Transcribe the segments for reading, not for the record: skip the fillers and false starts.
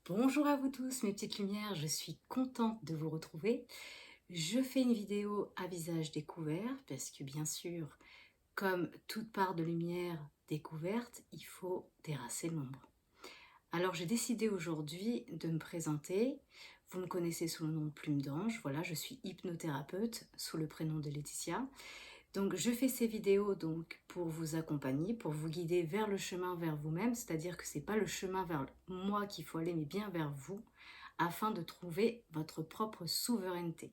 Bonjour à vous tous mes petites lumières, je suis contente de vous retrouver. Je fais une vidéo à visage découvert parce que bien sûr, comme toute part de lumière découverte, il faut terrasser l'ombre. Alors j'ai décidé aujourd'hui de me présenter. Vous me connaissez sous le nom de Plume d'Ange, voilà, je suis hypnothérapeute sous le prénom de Laetitia. Donc je fais ces vidéos donc pour vous accompagner, pour vous guider vers le chemin vers vous-même, c'est-à-dire que c'est pas le chemin vers moi qu'il faut aller, mais bien vers vous, afin de trouver votre propre souveraineté.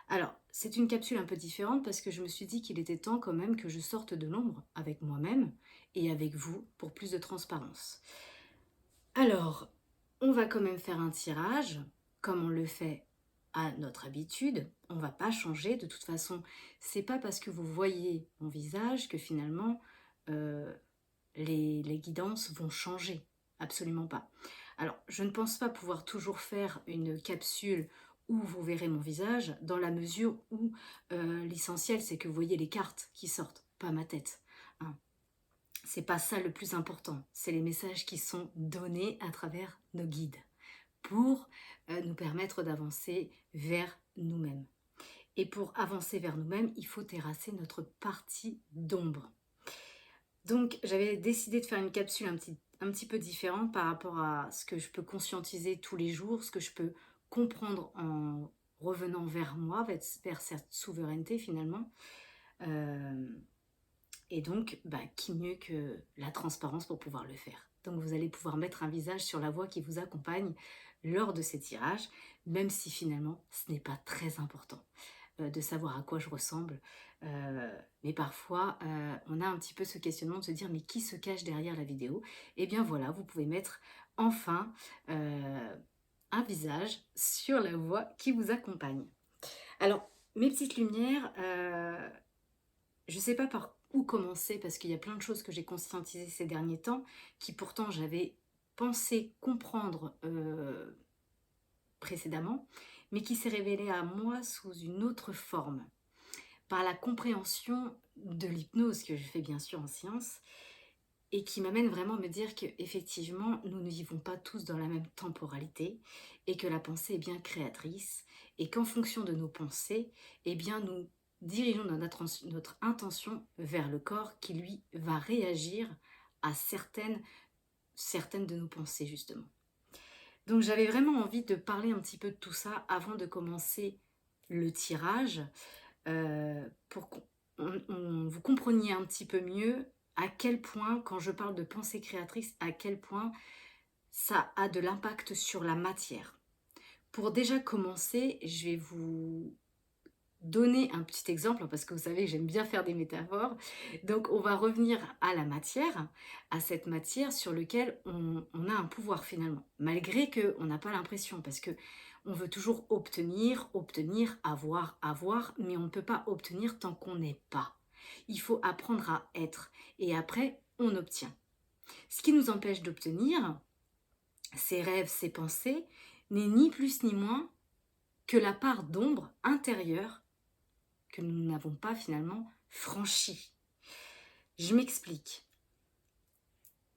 Alors, c'est une capsule un peu différente parce que je me suis dit qu'il était temps quand même que je sorte de l'ombre avec moi-même et avec vous pour plus de transparence. Alors, on va quand même faire un tirage, comme on le fait à notre habitude. On va pas changer. De toute façon, c'est pas parce que vous voyez mon visage que finalement euh, les guidances vont changer. Absolument pas. Alors, je ne pense pas pouvoir toujours faire une capsule où vous verrez mon visage, dans la mesure où l'essentiel, c'est que vous voyez les cartes qui sortent, pas ma tête. Hein. C'est pas ça le plus important, c'est les messages qui sont donnés à travers nos guides pour nous permettre d'avancer vers nous-mêmes. Et pour avancer vers nous-mêmes, il faut terrasser notre partie d'ombre. Donc j'avais décidé de faire une capsule un petit peu différente par rapport à ce que je peux conscientiser tous les jours, ce que je peux comprendre en revenant vers moi, vers cette souveraineté finalement. Euh, Et donc, bah, qui mieux que la transparence pour pouvoir le faire. Donc vous allez pouvoir mettre un visage sur la voix qui vous accompagne lors de ces tirages, même si finalement ce n'est pas très important de savoir à quoi je ressemble. Mais parfois, on a un petit peu ce questionnement de se dire mais qui se cache derrière la vidéo? Eh bien voilà, vous pouvez mettre enfin un visage sur la voix qui vous accompagne. Alors, mes petites lumières, je ne sais pas par où commencer parce qu'il y a plein de choses que j'ai conscientisées ces derniers temps qui pourtant j'avais pensé comprendre précédemment, mais qui s'est révélée à moi sous une autre forme, par la compréhension de l'hypnose que je fais bien sûr en science et qui m'amène vraiment à me dire qu'effectivement nous ne vivons pas tous dans la même temporalité et que la pensée est bien créatrice et qu'en fonction de nos pensées, eh bien nous dirigeons notre intention vers le corps qui lui va réagir à certaines de nos pensées justement. Donc j'avais vraiment envie de parler un petit peu de tout ça avant de commencer le tirage pour qu'on vous compreniez un petit peu mieux à quel point, quand je parle de pensée créatrice, à quel point ça a de l'impact sur la matière. Pour déjà commencer, je vais vous donner un petit exemple, parce que vous savez que j'aime bien faire des métaphores. Donc on va revenir à la matière, à cette matière sur laquelle on a un pouvoir finalement, malgré qu'on n'a pas l'impression, parce que on veut toujours obtenir, obtenir, avoir, avoir, mais on ne peut pas obtenir tant qu'on n'est pas. Il faut apprendre à être, et après on obtient. Ce qui nous empêche d'obtenir, ces rêves, ces pensées, n'est ni plus ni moins que la part d'ombre intérieure que nous n'avons pas finalement franchi. Je m'explique.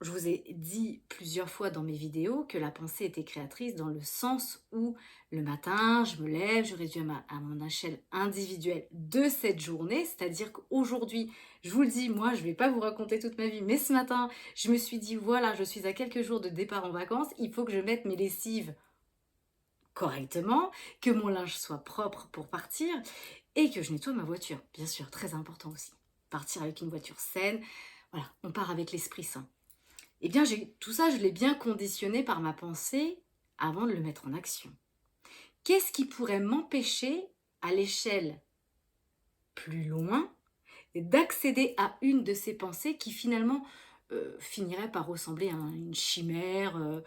Je vous ai dit plusieurs fois dans mes vidéos que la pensée était créatrice dans le sens où le matin, je me lève, je réduis à mon échelle individuelle de cette journée, c'est-à-dire qu'aujourd'hui, je vous le dis, moi, je ne vais pas vous raconter toute ma vie, mais ce matin, je me suis dit, voilà, je suis à quelques jours de départ en vacances, il faut que je mette mes lessives correctement, que mon linge soit propre pour partir et que je nettoie ma voiture. Bien sûr, très important aussi. Partir avec une voiture saine, voilà, on part avec l'esprit sain. Eh bien, tout ça, je l'ai bien conditionné par ma pensée avant de le mettre en action. Qu'est-ce qui pourrait m'empêcher, à l'échelle plus loin, d'accéder à une de ces pensées qui finalement finirait par ressembler à une chimère, euh,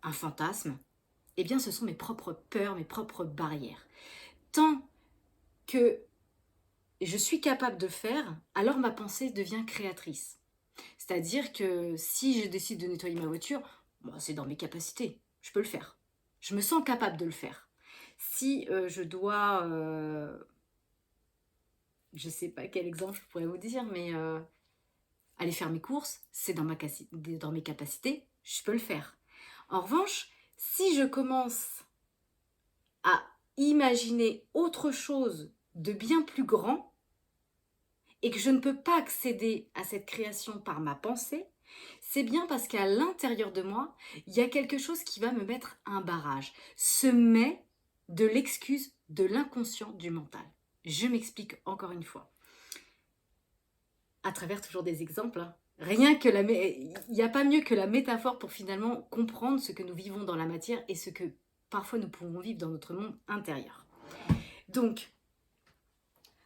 un fantasme? Eh bien, ce sont mes propres peurs, mes propres barrières. Tant que je suis capable de faire, alors ma pensée devient créatrice. C'est-à-dire que si je décide de nettoyer ma voiture, bon, c'est dans mes capacités, je peux le faire. Je me sens capable de le faire. Si je dois, je ne sais pas quel exemple je pourrais vous dire, mais aller faire mes courses, c'est dans mes capacités, je peux le faire. En revanche, si je commence à imaginer autre chose de bien plus grand et que je ne peux pas accéder à cette création par ma pensée, c'est bien parce qu'à l'intérieur de moi, il y a quelque chose qui va me mettre un barrage. Ce mais de l'excuse de l'inconscient du mental. Je m'explique encore une fois. À travers toujours des exemples. Hein. Rien que il n'y a pas mieux que la métaphore pour finalement comprendre ce que nous vivons dans la matière et ce que parfois nous pouvons vivre dans notre monde intérieur. Donc,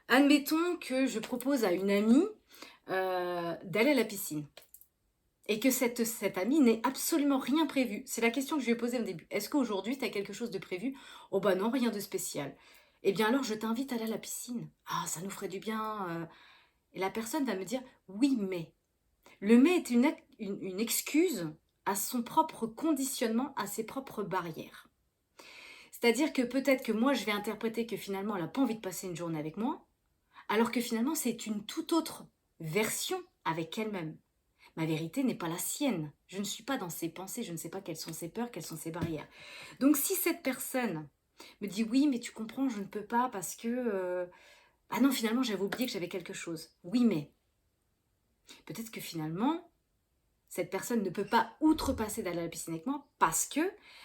admettons que je propose à une amie d'aller à la piscine et que cette amie n'ait absolument rien prévu. C'est la question que je lui ai posée au début. Est-ce qu'aujourd'hui, tu as quelque chose de prévu? Oh bah non, rien de spécial. Eh bien alors, je t'invite à aller à la piscine. Ah, ça nous ferait du bien. Et la personne va me dire, oui, mais. Le mais est une excuse à son propre conditionnement, à ses propres barrières. C'est-à-dire que peut-être que moi, je vais interpréter que finalement, elle n'a pas envie de passer une journée avec moi, alors que finalement, c'est une toute autre version avec elle-même. Ma vérité n'est pas la sienne. Je ne suis pas dans ses pensées, je ne sais pas quelles sont ses peurs, quelles sont ses barrières. Donc si cette personne me dit oui, mais tu comprends, je ne peux pas parce que... Ah non, finalement, j'avais oublié que j'avais quelque chose. Oui, mais... Peut-être que finalement, cette personne ne peut pas outrepasser d'aller à la piscine avec moi parce que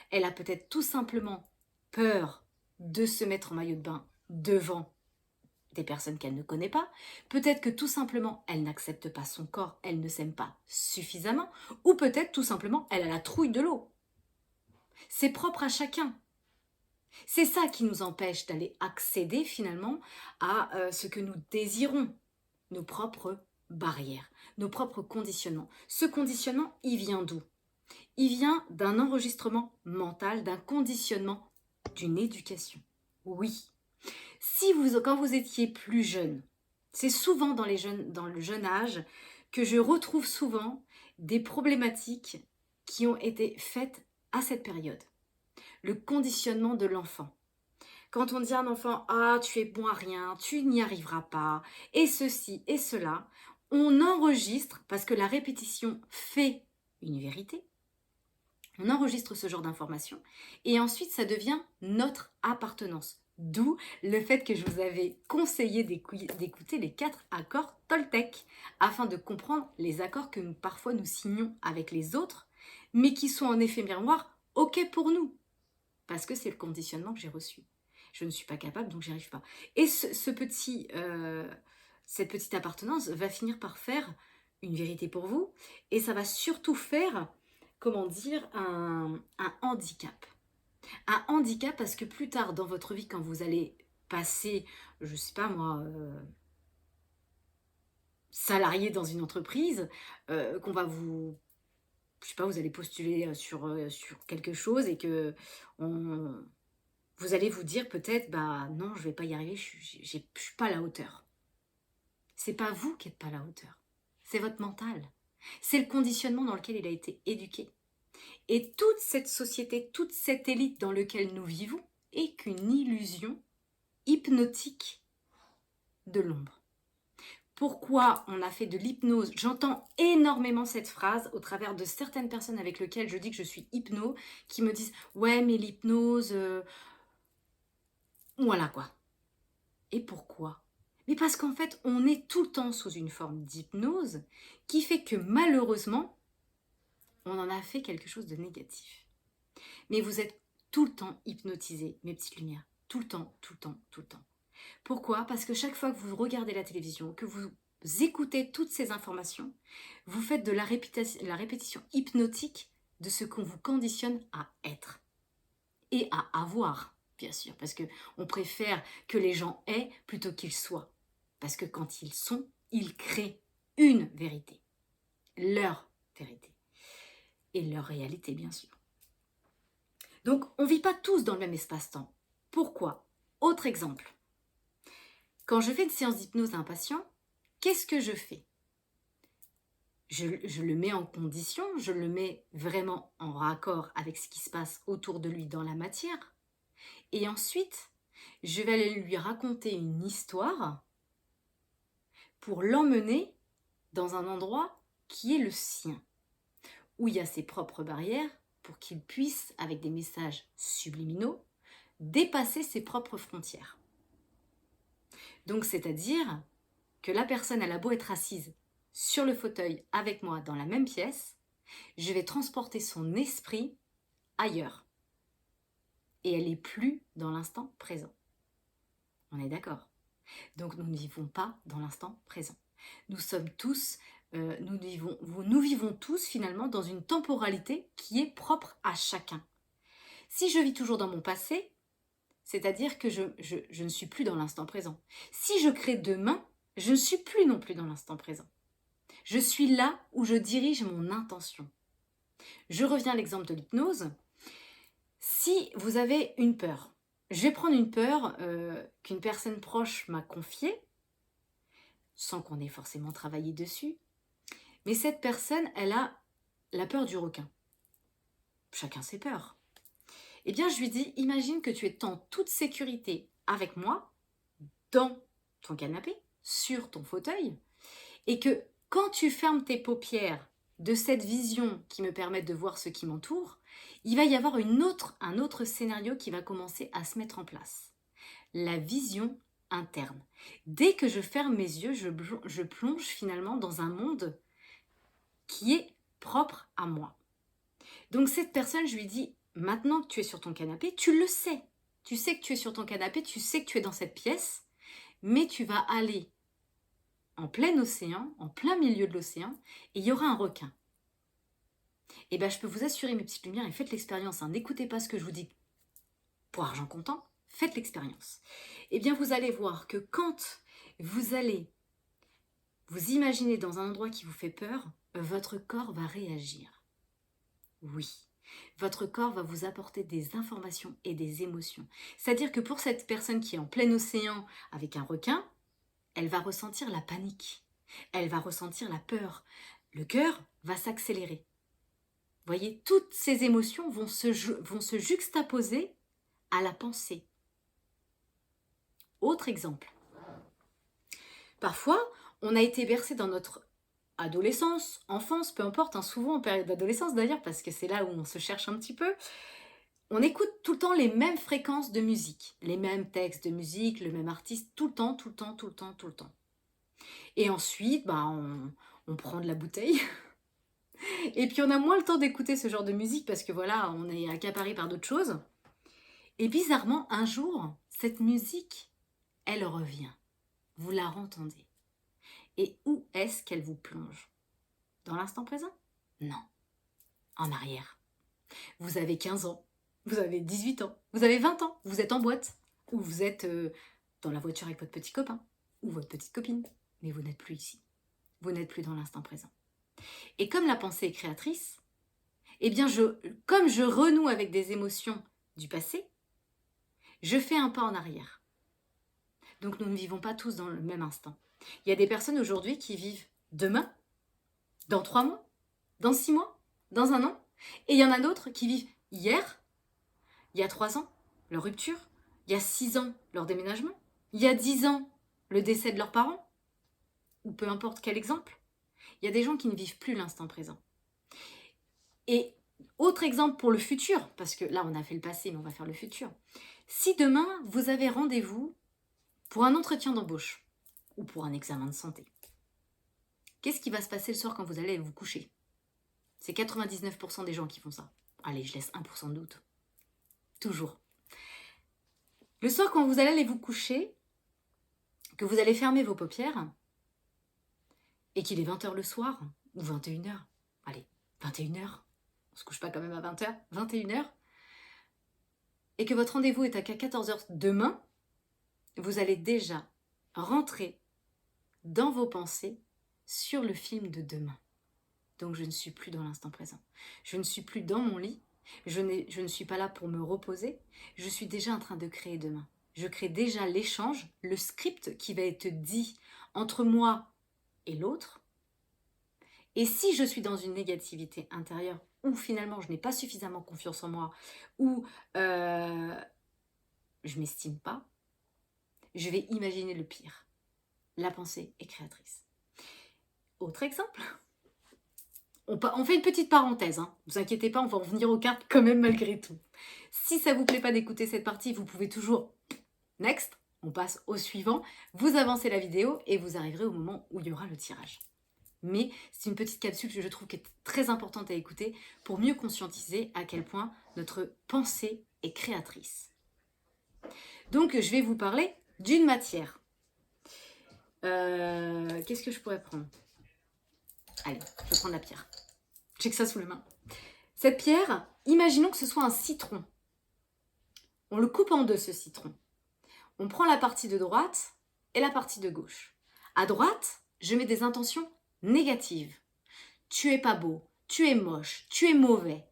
elle a peut-être tout simplement peur de se mettre en maillot de bain devant des personnes qu'elle ne connaît pas. Peut-être que tout simplement, elle n'accepte pas son corps, elle ne s'aime pas suffisamment. Ou peut-être tout simplement, elle a la trouille de l'eau. C'est propre à chacun. C'est ça qui nous empêche d'aller accéder finalement à ce que nous désirons, nos propres barrières, nos propres conditionnements. Ce conditionnement, il vient d'où? Il vient d'un enregistrement mental, d'un conditionnement, d'une éducation. Oui. Quand vous étiez plus jeune, c'est souvent dans le jeune âge que je retrouve souvent des problématiques qui ont été faites à cette période. Le conditionnement de l'enfant. Quand on dit à un enfant « Ah, tu es bon à rien, tu n'y arriveras pas », et ceci et cela, on enregistre, parce que la répétition fait une vérité, on enregistre ce genre d'informations, et ensuite ça devient notre appartenance. D'où le fait que je vous avais conseillé d'écouter les 4 accords Toltec, afin de comprendre les accords que parfois nous signons avec les autres, mais qui sont en effet miroir OK pour nous, parce que c'est le conditionnement que j'ai reçu. Je ne suis pas capable, donc j'y arrive pas. Et cette petite appartenance va finir par faire une vérité pour vous, et ça va surtout faire, comment dire, un handicap. Un handicap parce que plus tard dans votre vie, quand vous allez passer, je sais pas moi, salarié dans une entreprise, qu'on va vous... Je sais pas, vous allez postuler sur quelque chose et que vous allez vous dire peut-être, bah non, je vais pas y arriver, je suis pas à la hauteur. C'est pas vous qui n'êtes pas à la hauteur, c'est votre mental. C'est le conditionnement dans lequel il a été éduqué. Et toute cette société, toute cette élite dans laquelle nous vivons est qu'une illusion hypnotique de l'ombre. Pourquoi on a fait de l'hypnose? J'entends énormément cette phrase au travers de certaines personnes avec lesquelles je dis que je suis hypno, qui me disent « Ouais, mais l'hypnose... Voilà quoi. » Et pourquoi? Mais parce qu'en fait, on est tout le temps sous une forme d'hypnose qui fait que malheureusement, on en a fait quelque chose de négatif. Mais vous êtes tout le temps hypnotisé, mes petites lumières. Tout le temps, tout le temps, tout le temps. Pourquoi? Parce que chaque fois que vous regardez la télévision, que vous écoutez toutes ces informations, vous faites de la répétition hypnotique de ce qu'on vous conditionne à être. Et à avoir, bien sûr. Parce qu'on préfère que les gens aient plutôt qu'ils soient. Parce que quand ils sont, ils créent une vérité. Leur vérité. Et leur réalité, bien sûr. Donc, on ne vit pas tous dans le même espace-temps. Pourquoi? Autre exemple. Quand je fais une séance d'hypnose à un patient, qu'est-ce que je fais? Je le mets en condition, je le mets vraiment en raccord avec ce qui se passe autour de lui dans la matière. Et ensuite, je vais aller lui raconter une histoire pour l'emmener dans un endroit qui est le sien, où il y a ses propres barrières, pour qu'il puisse, avec des messages subliminaux, dépasser ses propres frontières. Donc, c'est-à-dire que la personne, elle a beau être assise sur le fauteuil avec moi dans la même pièce, je vais transporter son esprit ailleurs. Et elle n'est plus dans l'instant présent. On est d'accord? Donc, nous ne vivons pas dans l'instant présent. Nous sommes tous, nous vivons tous finalement dans une temporalité qui est propre à chacun. Si je vis toujours dans mon passé, c'est-à-dire que je ne suis plus dans l'instant présent. Si je crée demain, je ne suis plus non plus dans l'instant présent. Je suis là où je dirige mon intention. Je reviens à l'exemple de l'hypnose. Si vous avez une peur, je vais prendre une peur qu'une personne proche m'a confiée, sans qu'on ait forcément travaillé dessus, mais cette personne, elle a la peur du requin. Chacun ses peurs. Eh bien, je lui dis, imagine que tu es en toute sécurité avec moi, dans ton canapé, sur ton fauteuil, et que quand tu fermes tes paupières de cette vision qui me permet de voir ce qui m'entoure, il va y avoir un autre scénario qui va commencer à se mettre en place. La vision interne. Dès que je ferme mes yeux, je plonge finalement dans un monde qui est propre à moi. Donc cette personne, je lui dis, maintenant que tu es sur ton canapé, tu le sais. Tu sais que tu es sur ton canapé, tu sais que tu es dans cette pièce, mais tu vas aller en plein océan, en plein milieu de l'océan, et il y aura un requin. Et bien, je peux vous assurer, mes petites lumières, et faites l'expérience, hein, n'écoutez pas ce que je vous dis pour argent comptant, faites l'expérience. Et bien, vous allez voir que quand vous allez vous imaginer dans un endroit qui vous fait peur, votre corps va réagir. Oui, votre corps va vous apporter des informations et des émotions. C'est-à-dire que pour cette personne qui est en plein océan avec un requin, elle va ressentir la panique, elle va ressentir la peur, le cœur va s'accélérer. Vous voyez, toutes ces émotions vont se juxtaposer à la pensée. Autre exemple. Parfois, on a été bercé dans notre adolescence, enfance, peu importe, hein, souvent en période d'adolescence d'ailleurs, parce que c'est là où on se cherche un petit peu. On écoute tout le temps les mêmes fréquences de musique, les mêmes textes de musique, le même artiste, tout le temps, tout le temps, tout le temps, tout le temps. Et ensuite, on prend de la bouteille. Et puis on a moins le temps d'écouter ce genre de musique parce que voilà, on est accaparé par d'autres choses. Et bizarrement, un jour, cette musique, elle revient. Vous la entendez. Et où est-ce qu'elle vous plonge? Dans l'instant présent? Non. En arrière. Vous avez 15 ans, vous avez 18 ans, vous avez 20 ans, vous êtes en boîte, ou vous êtes dans la voiture avec votre petit copain, ou votre petite copine, mais vous n'êtes plus ici. Vous n'êtes plus dans l'instant présent. Et comme la pensée est créatrice, eh bien, comme je renoue avec des émotions du passé, je fais un pas en arrière. Donc nous ne vivons pas tous dans le même instant. Il y a des personnes aujourd'hui qui vivent demain, dans 3 mois, dans 6 mois, dans un an, et il y en a d'autres qui vivent hier, il y a 3 ans, leur rupture, il y a 6 ans, leur déménagement, il y a 10 ans, le décès de leurs parents, ou peu importe quel exemple. Il y a des gens qui ne vivent plus l'instant présent. Et autre exemple pour le futur, parce que là on a fait le passé, mais on va faire le futur. Si demain vous avez rendez-vous pour un entretien d'embauche ou pour un examen de santé, qu'est-ce qui va se passer le soir quand vous allez vous coucher? C'est 99% des gens qui font ça. Allez, je laisse 1% de doute. Toujours. Le soir quand vous allez aller vous coucher, que vous allez fermer vos paupières, et qu'il est 20h le soir, ou 21h, allez, 21h, on se couche pas quand même à 20h, 21h, et que votre rendez-vous est à 14h demain, vous allez déjà rentrer dans vos pensées sur le film de demain. Donc je ne suis plus dans l'instant présent. Je ne suis plus dans mon lit, je ne suis pas là pour me reposer, je suis déjà en train de créer demain. Je crée déjà l'échange, le script qui va être dit entre moi et l'autre. Et si je suis dans une négativité intérieure, ou finalement je n'ai pas suffisamment confiance en moi, ou je m'estime pas, je vais imaginer le pire. La pensée est créatrice. Autre exemple, On fait une petite parenthèse, hein. Vous inquiétez pas, on va revenir aux cartes quand même malgré tout. Si ça vous plaît pas d'écouter cette partie, vous pouvez toujours next, on passe au suivant, vous avancez la vidéo et vous arriverez au moment où il y aura le tirage. Mais c'est une petite capsule que je trouve qui est très importante à écouter pour mieux conscientiser à quel point notre pensée est créatrice. Donc je vais vous parler d'une matière. Qu'est-ce que je pourrais prendre? Allez, je vais prendre la pierre. J'ai que ça sous la main. Cette pierre, imaginons que ce soit un citron. On le coupe en deux, ce citron. On prend la partie de droite et la partie de gauche. À droite, je mets des intentions négatives. Tu es pas beau, tu es moche, tu es mauvais,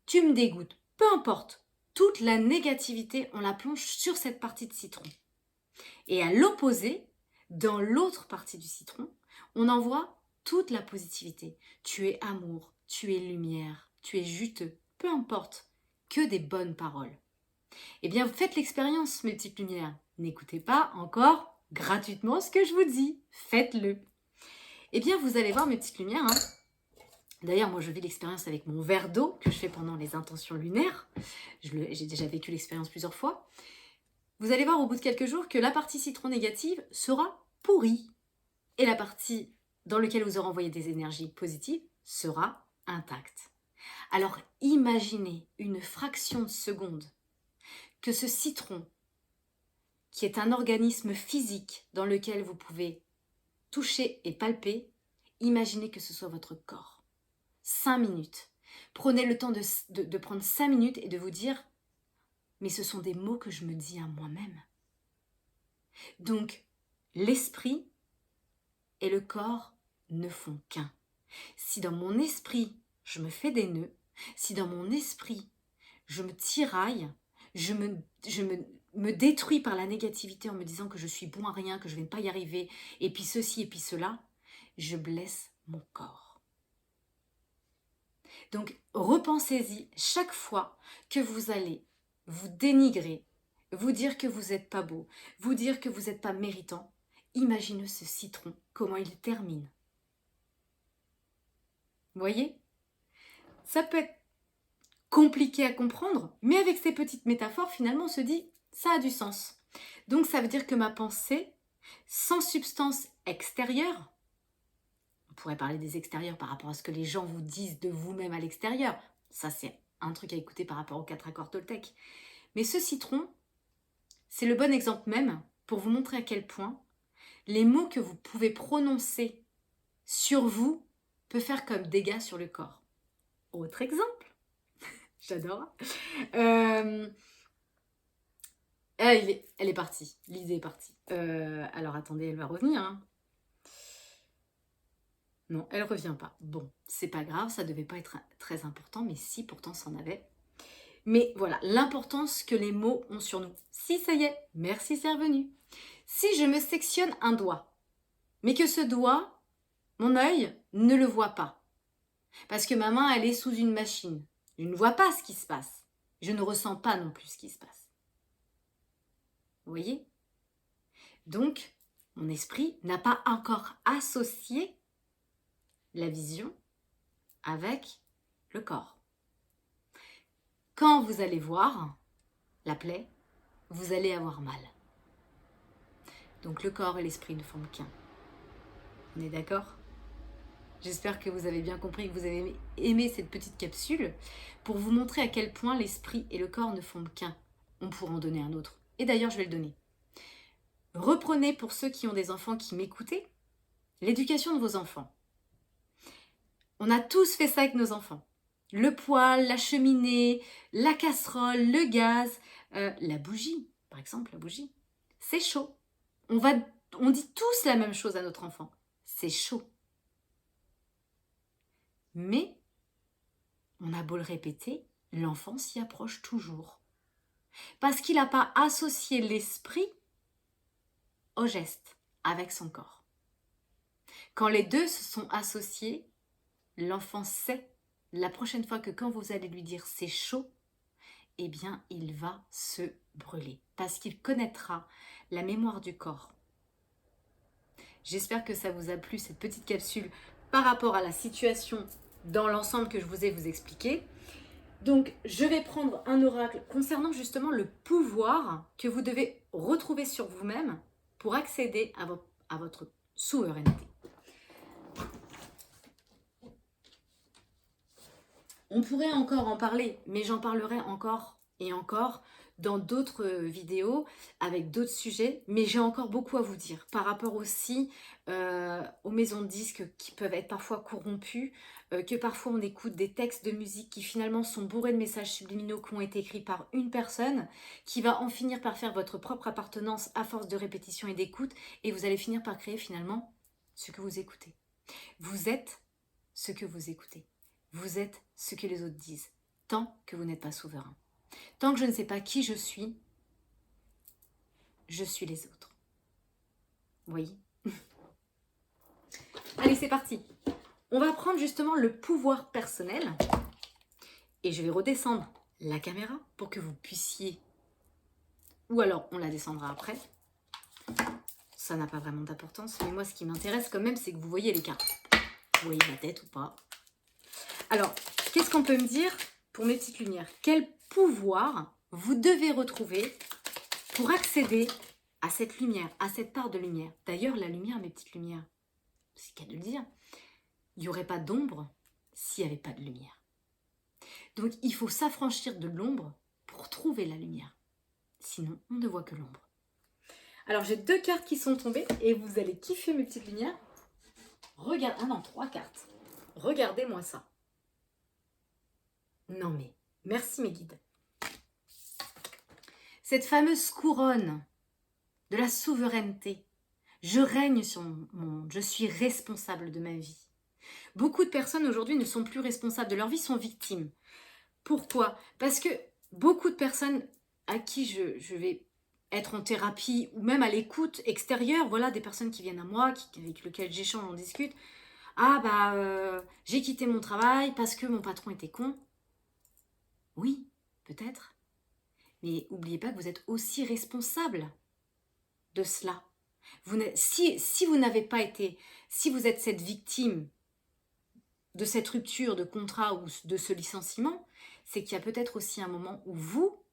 tu me dégoûtes, peu importe. Toute la négativité, on la plonge sur cette partie de citron. Et à l'opposé, dans l'autre partie du citron, on envoie toute la positivité. Tu es amour, tu es lumière, tu es juteux, peu importe, que des bonnes paroles. Eh bien, faites l'expérience, mes petites lumières. N'écoutez pas encore gratuitement ce que je vous dis. Faites-le. Eh bien, vous allez voir, mes petites lumières. Hein. D'ailleurs, moi, je vis l'expérience avec mon verre d'eau que je fais pendant les intentions lunaires. J'ai déjà vécu l'expérience plusieurs fois. Vous allez voir au bout de quelques jours que la partie citron négative sera pourrie. Et la partie dans laquelle vous aurez envoyé des énergies positives sera intacte. Alors, imaginez une fraction de seconde que ce citron, qui est un organisme physique dans lequel vous pouvez toucher et palper, imaginez que ce soit votre corps. 5 minutes. Prenez le temps de prendre 5 minutes et de vous dire « mais ce sont des mots que je me dis à moi-même ». Donc, l'esprit et le corps ne font qu'un. Si dans mon esprit, je me fais des nœuds, si dans mon esprit, je me tiraille, je me détruis par la négativité en me disant que je suis bon à rien, que je ne vais pas y arriver, et puis ceci et puis cela, je blesse mon corps. Donc, repensez-y chaque fois que vous allez vous dénigrer, vous dire que vous n'êtes pas beau, vous dire que vous n'êtes pas méritant. Imaginez ce citron, comment il termine. Vous voyez? Ça peut être compliqué à comprendre, mais avec ces petites métaphores, finalement, on se dit, ça a du sens. Donc, ça veut dire que ma pensée, sans substance extérieure, on pourrait parler des extérieurs par rapport à ce que les gens vous disent de vous-même à l'extérieur, ça c'est un truc à écouter par rapport aux 4 accords Toltec, mais ce citron, c'est le bon exemple même pour vous montrer à quel point les mots que vous pouvez prononcer sur vous peuvent faire comme dégâts sur le corps. Autre exemple, j'adore. Elle est partie, l'idée est partie. Alors attendez, elle va revenir. Hein. Non, elle revient pas. Bon, c'est pas grave, ça devait pas être très important, mais si, pourtant, ça en avait. Mais voilà, l'importance que les mots ont sur nous. Si, ça y est, merci, c'est revenu. Si je me sectionne un doigt, mais que ce doigt, mon œil ne le voit pas, parce que ma main, elle est sous une machine. Je ne vois pas ce qui se passe. Je ne ressens pas non plus ce qui se passe. Vous voyez? Donc, mon esprit n'a pas encore associé la vision avec le corps. Quand vous allez voir la plaie, vous allez avoir mal. Donc le corps et l'esprit ne forment qu'un. On est d'accord? J'espère que vous avez bien compris, que vous avez aimé cette petite capsule pour vous montrer à quel point l'esprit et le corps ne forment qu'un. On pourra en donner un autre. Et d'ailleurs, je vais le donner. Reprenez, pour ceux qui ont des enfants qui m'écoutaient, l'éducation de vos enfants. On a tous fait ça avec nos enfants. Le poêle, la cheminée, la casserole, le gaz, la bougie, par exemple, la bougie. C'est chaud. On dit tous la même chose à notre enfant. C'est chaud. Mais, on a beau le répéter, l'enfant s'y approche toujours. Parce qu'il n'a pas associé l'esprit au geste avec son corps. Quand les deux se sont associés, l'enfant sait la prochaine fois que quand vous allez lui dire c'est chaud, eh bien il va se brûler parce qu'il connaîtra la mémoire du corps. J'espère que ça vous a plu cette petite capsule par rapport à la situation dans l'ensemble que je vous ai expliqué. Donc, je vais prendre un oracle concernant justement le pouvoir que vous devez retrouver sur vous-même pour accéder à votre souveraineté. On pourrait encore en parler, mais j'en parlerai encore et encore dans d'autres vidéos avec d'autres sujets, mais j'ai encore beaucoup à vous dire par rapport aussi aux maisons de disques qui peuvent être parfois corrompues, que parfois on écoute des textes de musique qui finalement sont bourrés de messages subliminaux qui ont été écrits par une personne qui va en finir par faire votre propre appartenance à force de répétition et d'écoute, et vous allez finir par créer finalement ce que vous écoutez. Vous êtes ce que vous écoutez. Vous êtes ce que les autres disent, tant que vous n'êtes pas souverain. Tant que je ne sais pas qui je suis les autres. Vous voyez? Allez, c'est parti. On va prendre justement le pouvoir personnel et je vais redescendre la caméra pour que vous puissiez... Ou alors, on la descendra après. Ça n'a pas vraiment d'importance, mais moi, ce qui m'intéresse quand même, c'est que vous voyez les cartes. Vous voyez ma tête ou pas? Alors, qu'est-ce qu'on peut me dire pour mes petites lumières? Quel pouvoir vous devez retrouver pour accéder à cette lumière, à cette part de lumière? D'ailleurs, la lumière, mes petites lumières, c'est qu'à de le dire, il n'y aurait pas d'ombre s'il n'y avait pas de lumière. Donc, il faut s'affranchir de l'ombre pour trouver la lumière. Sinon, on ne voit que l'ombre. Alors, j'ai 2 cartes qui sont tombées et vous allez kiffer mes petites lumières. Regarde, 3 cartes. Regardez-moi ça. Non mais, merci mes guides. Cette fameuse couronne de la souveraineté. Je règne sur mon monde, je suis responsable de ma vie. Beaucoup de personnes aujourd'hui ne sont plus responsables de leur vie, sont victimes. Pourquoi? Parce que beaucoup de personnes à qui je vais être en thérapie ou même à l'écoute extérieure, voilà, des personnes qui viennent à moi, avec lesquelles j'échange, on discute. Ah bah, j'ai quitté mon travail parce que mon patron était con. Oui, peut-être. Mais n'oubliez pas que vous êtes aussi responsable de cela. Si vous n'avez pas été, si vous êtes cette victime de cette rupture de contrat ou de ce licenciement, c'est qu'il y a peut-être aussi un moment où vous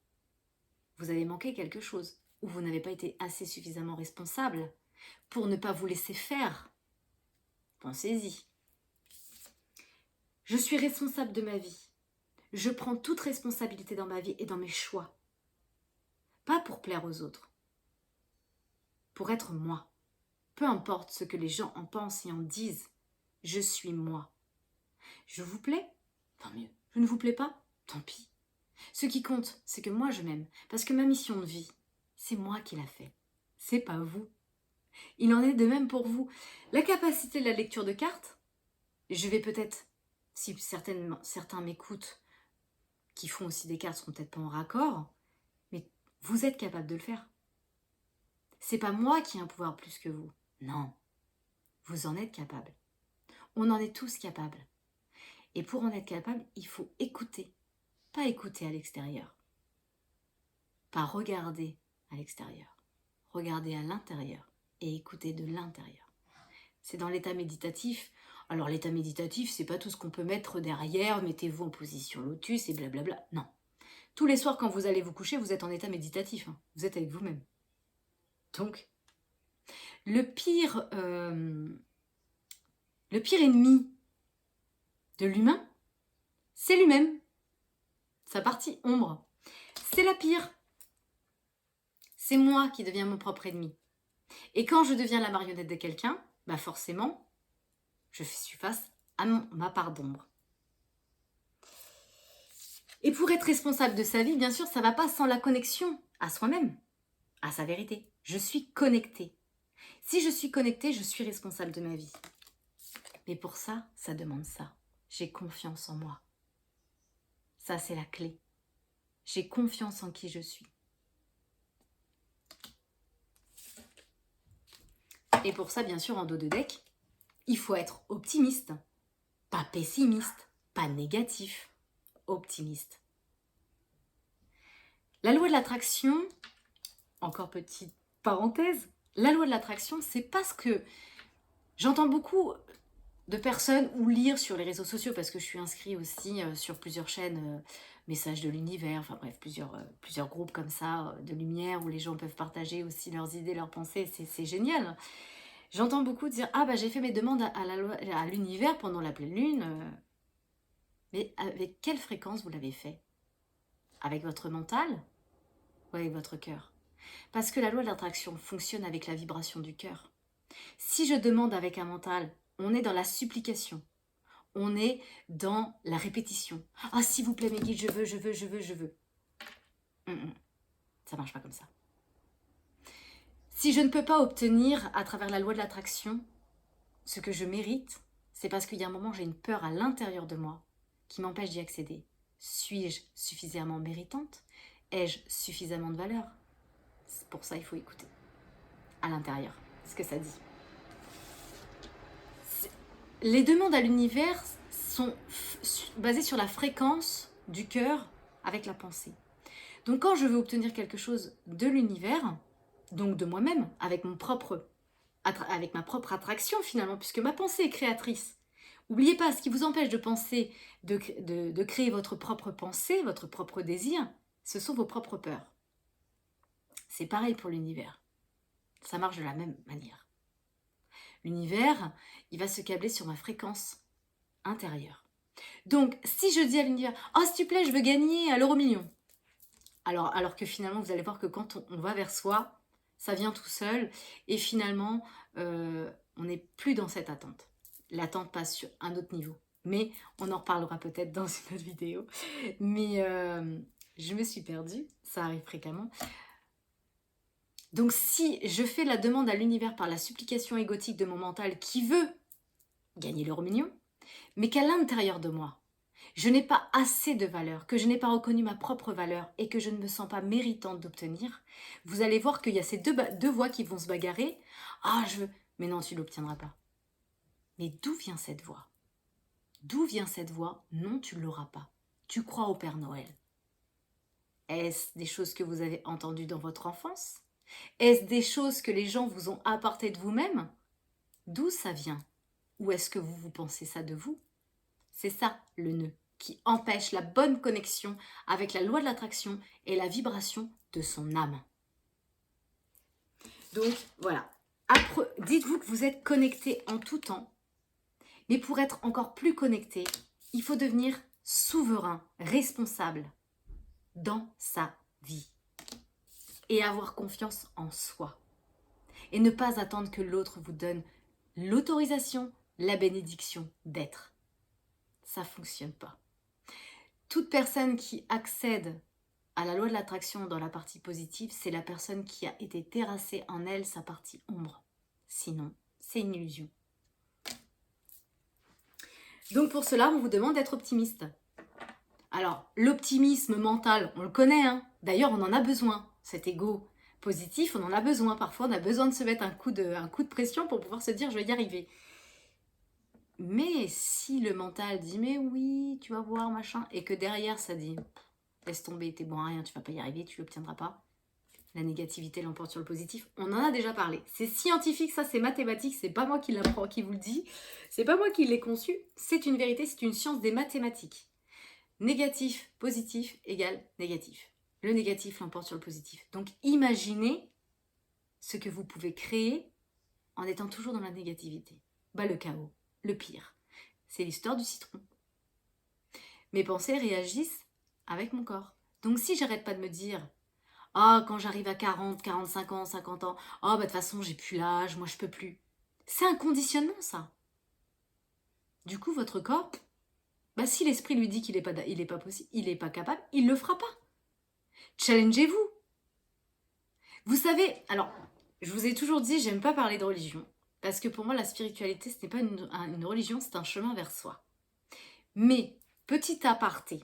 avez manqué quelque chose, où vous n'avez pas été assez suffisamment responsable pour ne pas vous laisser faire. Pensez-y. Je suis responsable de ma vie. Je prends toute responsabilité dans ma vie et dans mes choix. Pas pour plaire aux autres. Pour être moi. Peu importe ce que les gens en pensent et en disent, je suis moi. Je vous plais? Tant mieux. Je ne vous plais pas? Tant pis. Ce qui compte, c'est que moi je m'aime. Parce que ma mission de vie, c'est moi qui l'a fait. C'est pas vous. Il en est de même pour vous. La capacité de la lecture de cartes, je vais peut-être, si certains m'écoutent, qui font aussi des cartes, seront peut-être pas en raccord, mais vous êtes capable de le faire. C'est pas moi qui ai un pouvoir plus que vous. Non. Vous en êtes capable. On en est tous capables. Et pour en être capable, il faut écouter. Pas écouter à l'extérieur. Pas regarder à l'extérieur. Regarder à l'intérieur et écouter de l'intérieur. C'est dans l'état méditatif. Alors l'état méditatif, c'est pas tout ce qu'on peut mettre derrière, mettez-vous en position lotus et blablabla. Non. Tous les soirs quand vous allez vous coucher, vous êtes en état méditatif. Hein. Vous êtes avec vous-même. Donc, le pire ennemi de l'humain, c'est lui-même. Sa partie ombre. C'est la pire. C'est moi qui deviens mon propre ennemi. Et quand je deviens la marionnette de quelqu'un, bah forcément, je suis face à ma part d'ombre. Et pour être responsable de sa vie, bien sûr, ça ne va pas sans la connexion à soi-même, à sa vérité. Je suis connectée. Si je suis connectée, je suis responsable de ma vie. Mais pour ça, ça demande ça. J'ai confiance en moi. Ça, c'est la clé. J'ai confiance en qui je suis. Et pour ça, bien sûr, en dos de deck, il faut être optimiste. Pas pessimiste, pas négatif. Optimiste. La loi de l'attraction, encore petite parenthèse, la loi de l'attraction, c'est parce que j'entends beaucoup de personnes ou lire sur les réseaux sociaux, parce que je suis inscrite aussi sur plusieurs chaînes, Messages de l'univers, enfin bref, plusieurs groupes comme ça, de lumière, où les gens peuvent partager aussi leurs idées, leurs pensées, c'est génial. J'entends beaucoup dire, ah bah j'ai fait mes demandes à l'univers pendant la pleine lune, mais avec quelle fréquence vous l'avez fait? Avec votre mental ou avec votre cœur? Parce que la loi de l'attraction fonctionne avec la vibration du cœur. Si je demande avec un mental, on est dans la supplication. On est dans la répétition. Ah, s'il vous plaît, mes guides, je veux, je veux, je veux, je veux. Ça marche pas comme ça. Si je ne peux pas obtenir à travers la loi de l'attraction ce que je mérite, c'est parce qu'il y a un moment, j'ai une peur à l'intérieur de moi qui m'empêche d'y accéder. Suis-je suffisamment méritante? Ai-je suffisamment de valeur? C'est pour ça il faut écouter à l'intérieur ce que ça dit. Les demandes à l'univers sont basées sur la fréquence du cœur avec la pensée. Donc quand je veux obtenir quelque chose de l'univers, donc de moi-même, avec ma propre attraction finalement, puisque ma pensée est créatrice. N'oubliez pas, ce qui vous empêche de penser, de créer votre propre pensée, votre propre désir, ce sont vos propres peurs. C'est pareil pour l'univers. Ça marche de la même manière. L'univers, il va se câbler sur ma fréquence intérieure. Donc, si je dis à l'univers, « Oh, s'il te plaît, je veux gagner à l'euro-million », alors que finalement, vous allez voir que quand on va vers soi, ça vient tout seul, et finalement, on n'est plus dans cette attente. L'attente passe sur un autre niveau. Mais on en reparlera peut-être dans une autre vidéo. Mais je me suis perdue, ça arrive fréquemment. Donc si je fais la demande à l'univers par la supplication égotique de mon mental qui veut gagner l'euro million, mais qu'à l'intérieur de moi, je n'ai pas assez de valeur, que je n'ai pas reconnu ma propre valeur et que je ne me sens pas méritante d'obtenir, vous allez voir qu'il y a ces deux voix qui vont se bagarrer. Ah, je veux... Mais non, tu ne l'obtiendras pas. Mais d'où vient cette voix? D'où vient cette voix? Non, tu ne l'auras pas. Tu crois au Père Noël. Est-ce des choses que vous avez entendues dans votre enfance? Est-ce des choses que les gens vous ont apportées de vous-même? D'où ça vient? Ou est-ce que vous pensez ça de vous? C'est ça le nœud qui empêche la bonne connexion avec la loi de l'attraction et la vibration de son âme. Donc voilà, dites-vous que vous êtes connecté en tout temps, mais pour être encore plus connecté, il faut devenir souverain, responsable dans sa vie et avoir confiance en soi et ne pas attendre que l'autre vous donne l'autorisation, la bénédiction d'être. Ça ne fonctionne pas. Toute personne qui accède à la loi de l'attraction dans la partie positive, c'est la personne qui a été terrassée en elle sa partie ombre. Sinon, c'est une illusion. Donc pour cela, on vous demande d'être optimiste. Alors, l'optimisme mental, on le connaît, hein. D'ailleurs, on en a besoin. Cet ego positif, on en a besoin. Parfois, on a besoin de se mettre un coup de pression pour pouvoir se dire « je vais y arriver ». Mais si le mental dit « mais oui, tu vas voir, machin », et que derrière, ça dit « laisse tomber, t'es bon à rien, tu vas pas y arriver, tu l'obtiendras pas », la négativité l'emporte sur le positif. On en a déjà parlé. C'est scientifique, ça, c'est mathématique, c'est pas moi qui l'apprends, qui vous le dit. C'est pas moi qui l'ai conçu, c'est une vérité, c'est une science des mathématiques. Négatif, positif égale négatif. Le négatif l'emporte sur le positif. Donc imaginez ce que vous pouvez créer en étant toujours dans la négativité. Bah, le chaos, le pire. C'est l'histoire du citron. Mes pensées réagissent avec mon corps. Donc si j'arrête pas de me dire « Ah, quand j'arrive à 40, 45 ans, 50 ans, ah bah de toute façon j'ai plus l'âge, moi je peux plus. » C'est un conditionnement ça. Du coup votre corps, bah si l'esprit lui dit qu'il est pas possible, il n'est pas capable, il le fera pas. Challengez-vous. Vous savez, alors, je vous ai toujours dit, j'aime pas parler de religion. Parce que pour moi, la spiritualité, ce n'est pas une religion, c'est un chemin vers soi. Mais, petit aparté,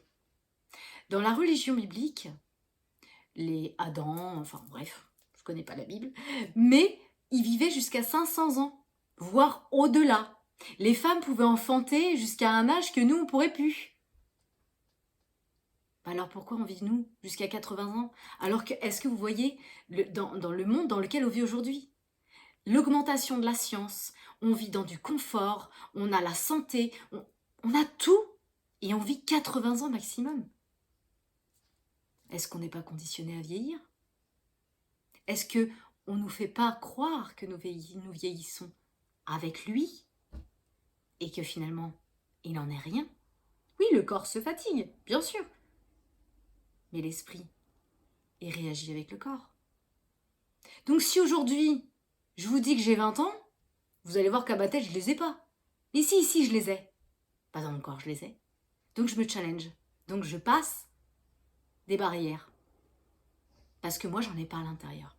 dans la religion biblique, les Adam, enfin bref, je connais pas la Bible, mais ils vivaient jusqu'à 500 ans, voire au-delà. Les femmes pouvaient enfanter jusqu'à un âge que nous, on pourrait plus. Alors pourquoi on vit, nous, jusqu'à 80 ans? Alors que, est-ce que vous voyez dans le monde dans lequel on vit aujourd'hui? l'augmentation de la science, on vit dans du confort, on a la santé, on a tout et on vit 80 ans maximum. Est-ce qu'on n'est pas conditionné à vieillir? Est-ce qu'on ne nous fait pas croire que nous vieillissons avec lui et que finalement, il n'en est rien? Oui, le corps se fatigue, bien sûr, mais l'esprit, il réagit avec le corps. Donc si aujourd'hui, je vous dis que j'ai 20 ans, vous allez voir qu'à ma tête, je ne les ai pas. Mais si, je les ai. Pas dans mon corps, je les ai. Donc je me challenge. Donc je passe des barrières. Parce que moi, j'en ai pas à l'intérieur.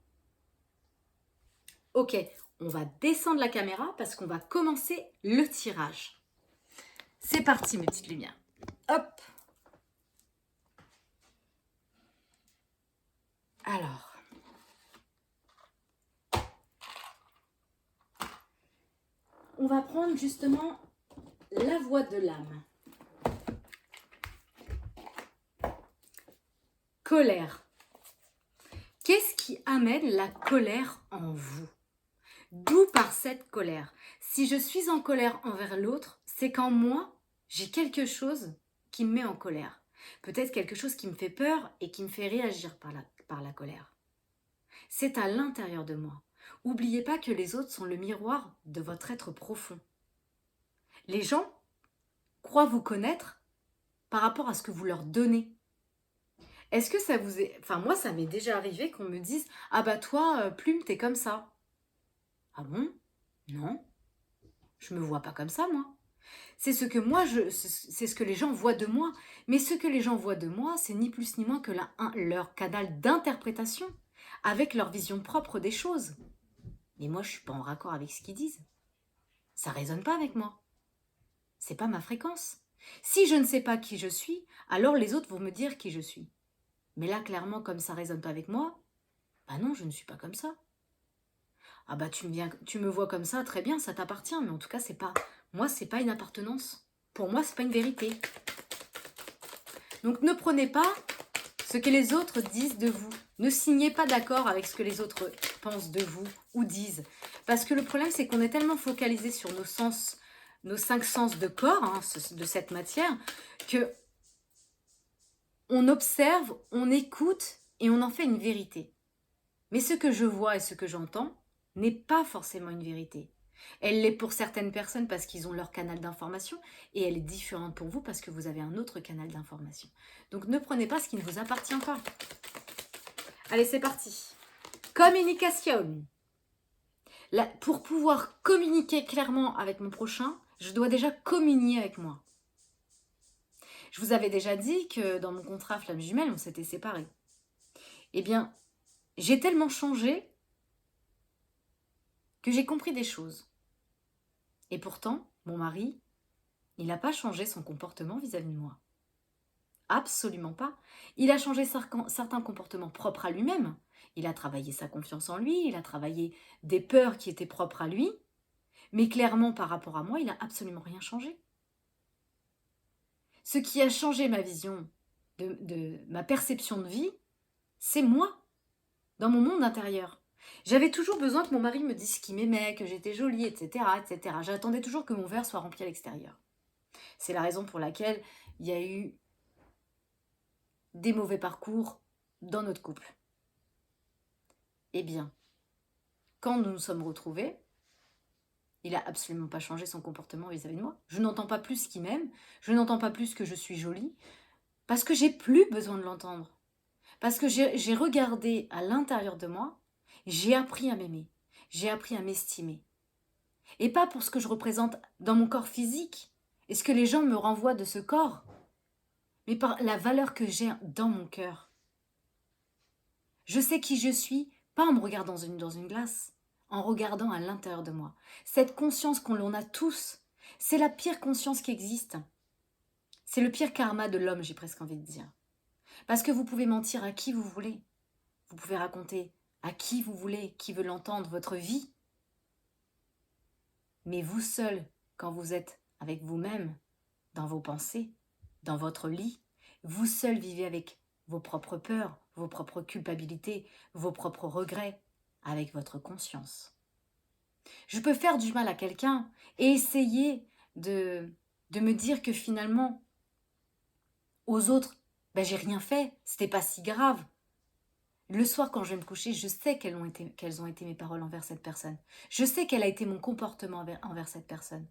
Ok, on va descendre la caméra parce qu'on va commencer le tirage. C'est parti, mes petites lumières. Hop. Alors. On va prendre justement la voix de l'âme. Colère. Qu'est-ce qui amène la colère en vous? D'où part cette colère? Si je suis en colère envers l'autre, c'est qu'en moi, j'ai quelque chose qui me met en colère. Peut-être quelque chose qui me fait peur et qui me fait réagir par la colère. C'est à l'intérieur de moi. N'oubliez pas que les autres sont le miroir de votre être profond. Les gens croient vous connaître par rapport à ce que vous leur donnez. Est-ce que ça vous est... Enfin, moi, ça m'est déjà arrivé qu'on me dise « Ah bah toi, Plume, t'es comme ça. » Ah bon? Non. Je me vois pas comme ça, moi. C'est ce que moi, c'est ce que les gens voient de moi. Mais ce que les gens voient de moi, c'est ni plus ni moins que leur canal d'interprétation, avec leur vision propre des choses. Mais moi, je suis pas en raccord avec ce qu'ils disent. Ça résonne pas avec moi. C'est pas ma fréquence. Si je ne sais pas qui je suis, alors les autres vont me dire qui je suis. Mais là, clairement, comme ça résonne pas avec moi, bah non, je ne suis pas comme ça. Ah bah tu me vois comme ça, très bien, ça t'appartient, mais en tout cas, c'est pas... Moi, c'est pas une appartenance. Pour moi, c'est pas une vérité. Donc ne prenez pas ce que les autres disent de vous. Ne signez pas d'accord avec ce que les autres pensent de vous ou disent. Parce que le problème, c'est qu'on est tellement focalisé sur nos sens, nos 5 sens de corps, hein, de cette matière, que on observe, on écoute et on en fait une vérité. Mais ce que je vois et ce que j'entends n'est pas forcément une vérité. Elle l'est pour certaines personnes parce qu'ils ont leur canal d'information et elle est différente pour vous parce que vous avez un autre canal d'information. Donc ne prenez pas ce qui ne vous appartient pas. Allez, c'est parti. Communication. Là, pour pouvoir communiquer clairement avec mon prochain, je dois déjà communier avec moi. Je vous avais déjà dit que dans mon contrat Flamme Jumelle, on s'était séparés. Eh bien, j'ai tellement changé que j'ai compris des choses. Et pourtant, mon mari, il n'a pas changé son comportement vis-à-vis de moi. Absolument pas. Il a changé certains comportements propres à lui-même. Il a travaillé sa confiance en lui, il a travaillé des peurs qui étaient propres à lui. Mais clairement, par rapport à moi, il n'a absolument rien changé. Ce qui a changé ma vision, de ma perception de vie, c'est moi, dans mon monde intérieur. J'avais toujours besoin que mon mari me dise qu'il m'aimait, que j'étais jolie, etc., etc. J'attendais toujours que mon verre soit rempli à l'extérieur. C'est la raison pour laquelle il y a eu des mauvais parcours dans notre couple. Eh bien, quand nous nous sommes retrouvés, il n'a absolument pas changé son comportement vis-à-vis de moi. Je n'entends pas plus qu'il m'aime, je n'entends pas plus que je suis jolie, parce que j'ai plus besoin de l'entendre. Parce que j'ai regardé à l'intérieur de moi, j'ai appris à m'aimer, j'ai appris à m'estimer. Et pas pour ce que je représente dans mon corps physique, et ce que les gens me renvoient de ce corps, mais par la valeur que j'ai dans mon cœur. Je sais qui je suis, pas en me regardant dans une glace, en regardant à l'intérieur de moi. Cette conscience qu'on a tous, c'est la pire conscience qui existe. C'est le pire karma de l'homme, j'ai presque envie de dire. Parce que vous pouvez mentir à qui vous voulez. Vous pouvez raconter à qui vous voulez, qui veut l'entendre, votre vie. Mais vous seul, quand vous êtes avec vous-même, dans vos pensées, dans votre lit, vous seul vivez avec vos propres peurs, vos propres culpabilités, vos propres regrets, avec votre conscience. Je peux faire du mal à quelqu'un et essayer de me dire que finalement, aux autres, ben, j'ai rien fait, c'était pas si grave. Le soir, quand je vais me coucher, je sais quelles ont été mes paroles envers cette personne. Je sais quel a été mon comportement envers cette personne.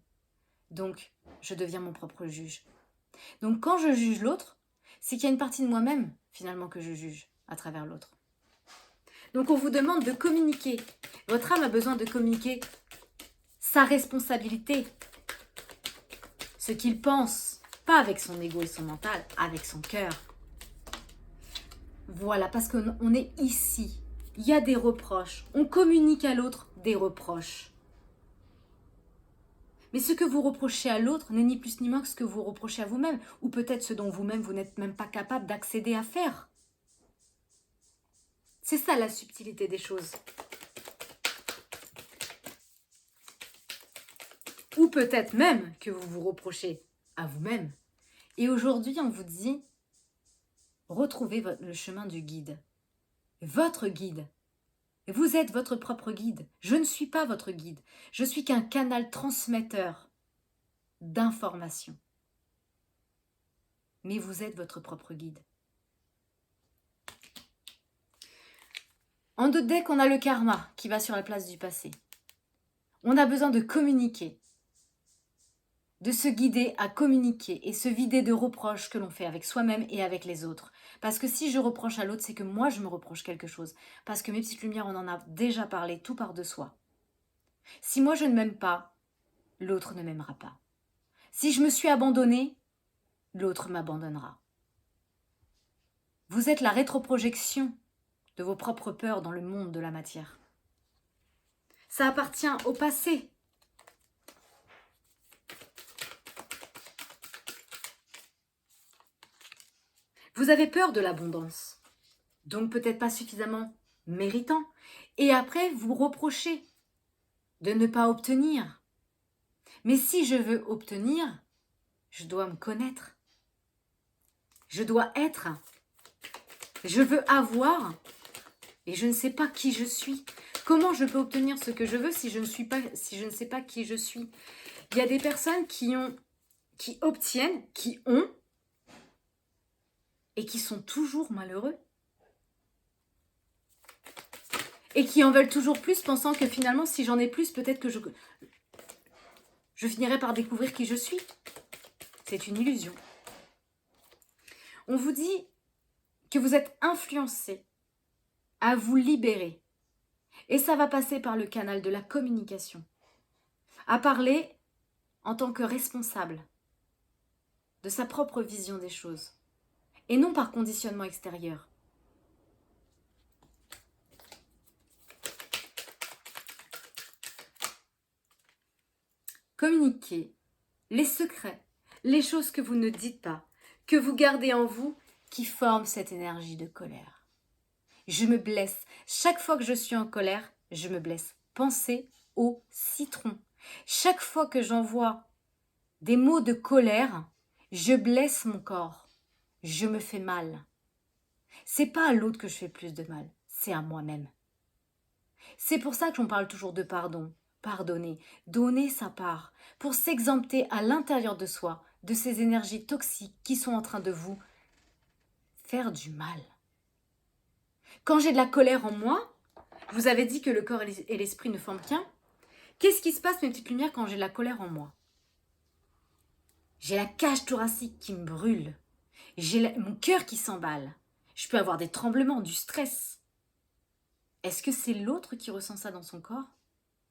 Donc, je deviens mon propre juge. Donc, quand je juge l'autre, c'est qu'il y a une partie de moi-même, finalement, que je juge à travers l'autre. Donc, on vous demande de communiquer. Votre âme a besoin de communiquer sa responsabilité, ce qu'il pense, pas avec son ego et son mental, avec son cœur. Voilà, parce qu'on est ici. Il y a des reproches. On communique à l'autre des reproches. Mais ce que vous reprochez à l'autre n'est ni plus ni moins que ce que vous reprochez à vous-même, ou peut-être ce dont vous-même vous n'êtes même pas capable d'accéder à faire. C'est ça la subtilité des choses. Ou peut-être même que vous vous reprochez à vous-même. Et aujourd'hui, on vous dit, retrouvez le chemin du guide. Votre guide. Vous êtes votre propre guide. Je ne suis pas votre guide. Je suis qu'un canal transmetteur d'informations. Mais vous êtes votre propre guide. Dès qu'on a le karma qui va sur la place du passé, on a besoin de communiquer, de se guider à communiquer et se vider de reproches que l'on fait avec soi-même et avec les autres. Parce que si je reproche à l'autre, c'est que moi je me reproche quelque chose. Parce que mes petites lumières, on en a déjà parlé, tout part de soi. Si moi je ne m'aime pas, l'autre ne m'aimera pas. Si je me suis abandonnée, l'autre m'abandonnera. Vous êtes la rétroprojection de vos propres peurs dans le monde de la matière. Ça appartient au passé. Vous avez peur de l'abondance, donc peut-être pas suffisamment méritant, et après vous reprochez de ne pas obtenir. Mais si je veux obtenir, je dois me connaître. Je dois être. Je veux avoir, et je ne sais pas qui je suis. Comment je peux obtenir ce que je veux si je ne sais pas qui je suis? Il y a des personnes qui obtiennent, qui ont, et qui sont toujours malheureux. Et qui en veulent toujours plus, pensant que finalement, si j'en ai plus, peut-être que je finirai par découvrir qui je suis. C'est une illusion. On vous dit que vous êtes influencé à vous libérer. Et ça va passer par le canal de la communication. À parler en tant que responsable de sa propre vision des choses. Et non par conditionnement extérieur. Communiquez les secrets, les choses que vous ne dites pas, que vous gardez en vous, qui forment cette énergie de colère. Je me blesse. Chaque fois que je suis en colère, je me blesse. Pensez au citron. Chaque fois que j'envoie des mots de colère, je blesse mon corps. Je me fais mal. C'est pas à l'autre que je fais plus de mal, c'est à moi-même. C'est pour ça que j'en parle toujours de pardon. Pardonner, donner sa part, pour s'exempter à l'intérieur de soi de ces énergies toxiques qui sont en train de vous faire du mal. Quand j'ai de la colère en moi, je vous avais dit que le corps et l'esprit ne forment qu'un. Qu'est-ce qui se passe, mes petites lumières, quand j'ai de la colère en moi? J'ai la cage thoracique qui me brûle. J'ai mon cœur qui s'emballe. Je peux avoir des tremblements, du stress. Est-ce que c'est l'autre qui ressent ça dans son corps?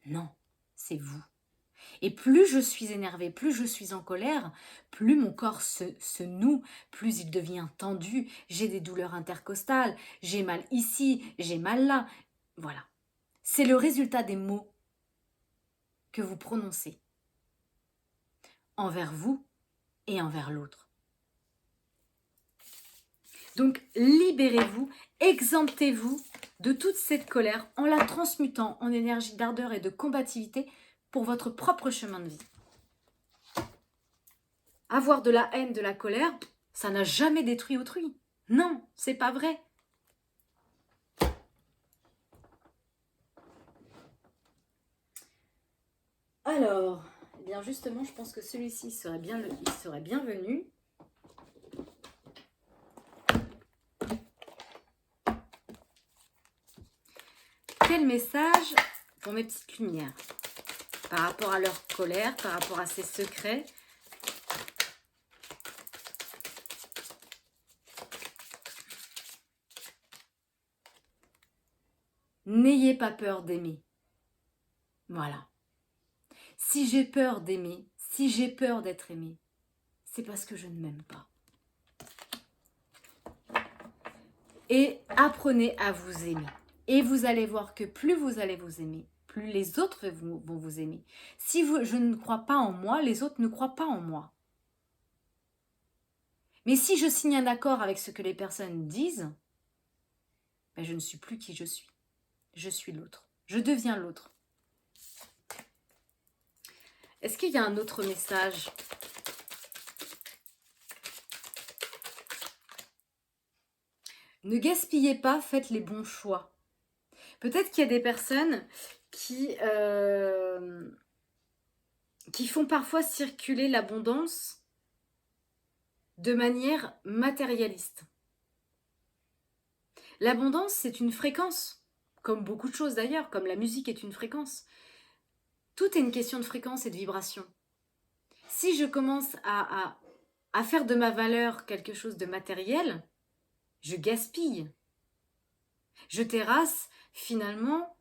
Non, c'est vous. Et plus je suis énervée, plus je suis en colère, plus mon corps se noue, plus il devient tendu, j'ai des douleurs intercostales, j'ai mal ici, j'ai mal là. Voilà. C'est le résultat des mots que vous prononcez envers vous et envers l'autre. Donc, libérez-vous, exemptez-vous de toute cette colère en la transmutant en énergie d'ardeur et de combativité pour votre propre chemin de vie. Avoir de la haine, de la colère, ça n'a jamais détruit autrui. Non, c'est pas vrai. Alors, eh bien justement, je pense que celui-ci serait il serait bienvenu. Quel message pour mes petites lumières par rapport à leur colère, par rapport à ces secrets? N'ayez pas peur d'aimer. Voilà. Si j'ai peur d'aimer, si j'ai peur d'être aimée, c'est parce que je ne m'aime pas. Et apprenez à vous aimer. Et vous allez voir que plus vous allez vous aimer, plus les autres vont vous aimer. Si je ne crois pas en moi, les autres ne croient pas en moi. Mais si je signe un accord avec ce que les personnes disent, ben je ne suis plus qui je suis. Je suis l'autre. Je deviens l'autre. Est-ce qu'il y a un autre message ? Ne gaspillez pas, faites les bons choix. Peut-être qu'il y a des personnes qui font parfois circuler l'abondance de manière matérialiste. L'abondance, c'est une fréquence, comme beaucoup de choses d'ailleurs, comme la musique est une fréquence. Tout est une question de fréquence et de vibration. Si je commence à faire de ma valeur quelque chose de matériel, je gaspille. Je terrasse finalement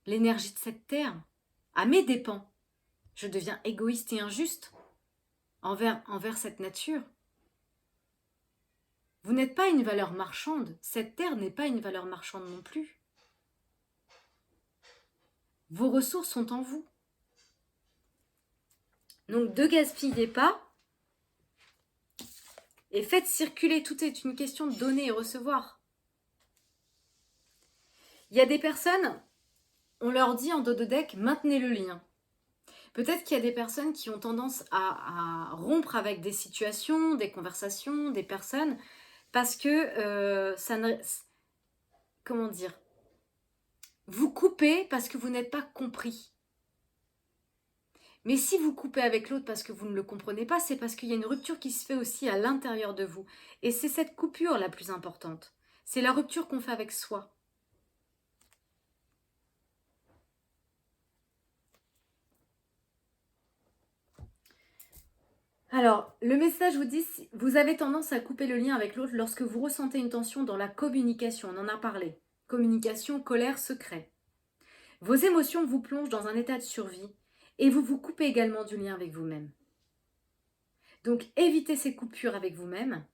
l'énergie de cette terre à mes dépens. Je deviens égoïste et injuste envers cette nature. Vous n'êtes pas une valeur marchande. Cette terre n'est pas une valeur marchande non plus. Vos ressources sont en vous. Donc ne gaspillez pas et faites circuler. Tout est une question de donner et recevoir. Il y a des personnes, on leur dit en dos de deck, maintenez le lien. Peut-être qu'il y a des personnes qui ont tendance à rompre avec des situations, des conversations, des personnes, parce que ça ne... Comment dire ? Vous coupez parce que vous n'êtes pas compris. Mais si vous coupez avec l'autre parce que vous ne le comprenez pas, c'est parce qu'il y a une rupture qui se fait aussi à l'intérieur de vous. Et c'est cette coupure la plus importante. C'est la rupture qu'on fait avec soi. Alors, le message vous dit, vous avez tendance à couper le lien avec l'autre lorsque vous ressentez une tension dans la communication. On en a parlé. Communication, colère, secret. Vos émotions vous plongent dans un état de survie et vous vous coupez également du lien avec vous-même. Donc, évitez ces coupures avec vous-même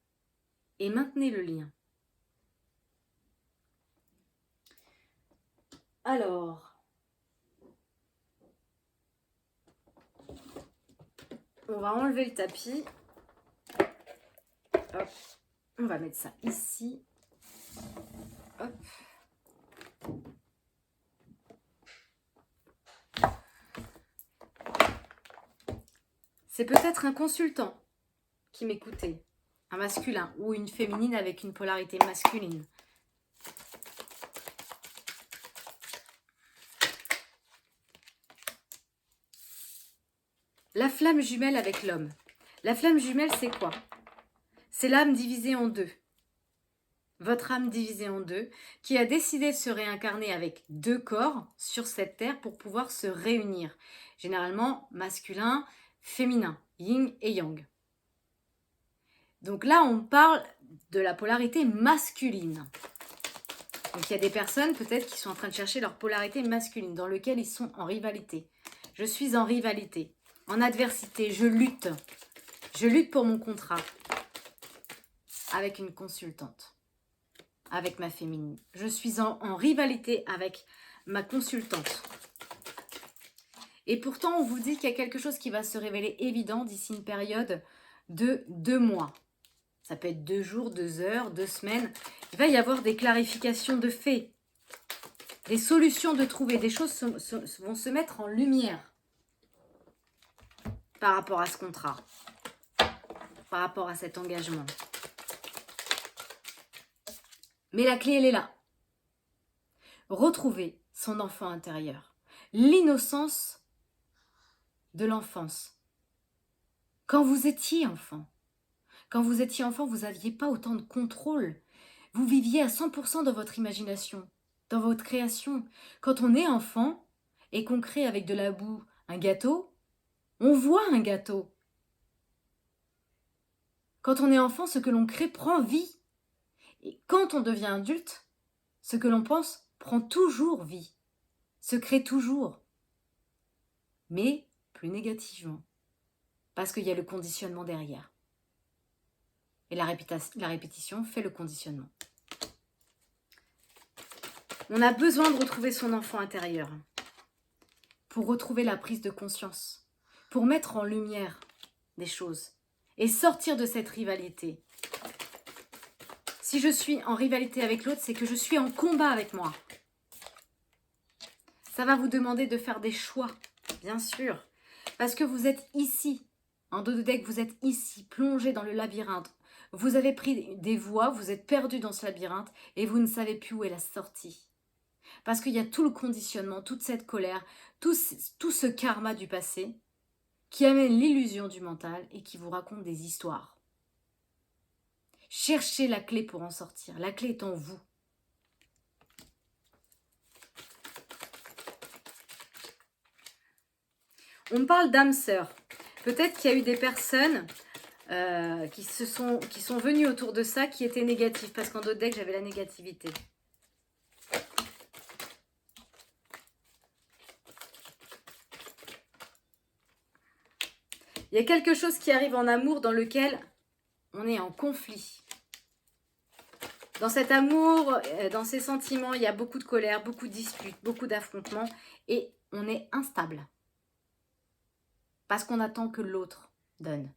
et maintenez le lien. Alors, on va enlever le tapis. Hop, on va mettre ça ici. Hop. C'est peut-être un consultant qui m'écoutait, un masculin ou une féminine avec une polarité masculine. La flamme jumelle avec l'homme. La flamme jumelle, c'est quoi? C'est l'âme divisée en deux. Votre âme divisée en deux, qui a décidé de se réincarner avec deux corps sur cette terre pour pouvoir se réunir. Généralement, masculin, féminin, yin et yang. Donc là, on parle de la polarité masculine. Donc il y a des personnes peut-être qui sont en train de chercher leur polarité masculine, dans lequel ils sont en rivalité. Je suis en rivalité, en adversité, je lutte. Je lutte pour mon contrat avec une consultante, avec ma féminine. Je suis en rivalité avec ma consultante. Et pourtant, on vous dit qu'il y a quelque chose qui va se révéler évident d'ici une période de 2 mois. Ça peut être 2 jours, 2 heures, 2 semaines. Il va y avoir des clarifications de faits, des solutions de trouver, des choses vont se mettre en lumière par rapport à ce contrat, par rapport à cet engagement. Mais la clé, elle est là. Retrouver son enfant intérieur. L'innocence de l'enfance. Quand vous étiez enfant. Quand vous étiez enfant, vous n'aviez pas autant de contrôle. Vous viviez à 100% dans votre imagination, dans votre création. Quand on est enfant et qu'on crée avec de la boue un gâteau, on voit un gâteau. Quand on est enfant, ce que l'on crée prend vie. Et quand on devient adulte, ce que l'on pense prend toujours vie, se crée toujours, mais plus négativement, parce qu'il y a le conditionnement derrière. Et la répétition fait le conditionnement. On a besoin de retrouver son enfant intérieur pour retrouver la prise de conscience, pour mettre en lumière des choses et sortir de cette rivalité. Si je suis en rivalité avec l'autre, c'est que je suis en combat avec moi. Ça va vous demander de faire des choix, bien sûr, parce que vous êtes ici, en dos de deck, vous êtes ici, plongé dans le labyrinthe. Vous avez pris des voies, vous êtes perdu dans ce labyrinthe et vous ne savez plus où est la sortie. Parce qu'il y a tout le conditionnement, toute cette colère, tout ce karma du passé qui amène l'illusion du mental et qui vous raconte des histoires. Cherchez la clé pour en sortir. La clé est en vous. On parle d'âme sœur. Peut-être qu'il y a eu des personnes qui sont venues autour de ça qui étaient négatives. Parce qu'en d'autres decks, j'avais la négativité. Il y a quelque chose qui arrive en amour dans lequel on est en conflit. Dans cet amour, dans ces sentiments, il y a beaucoup de colère, beaucoup de disputes, beaucoup d'affrontements et on est instable. Parce qu'on attend que l'autre donne.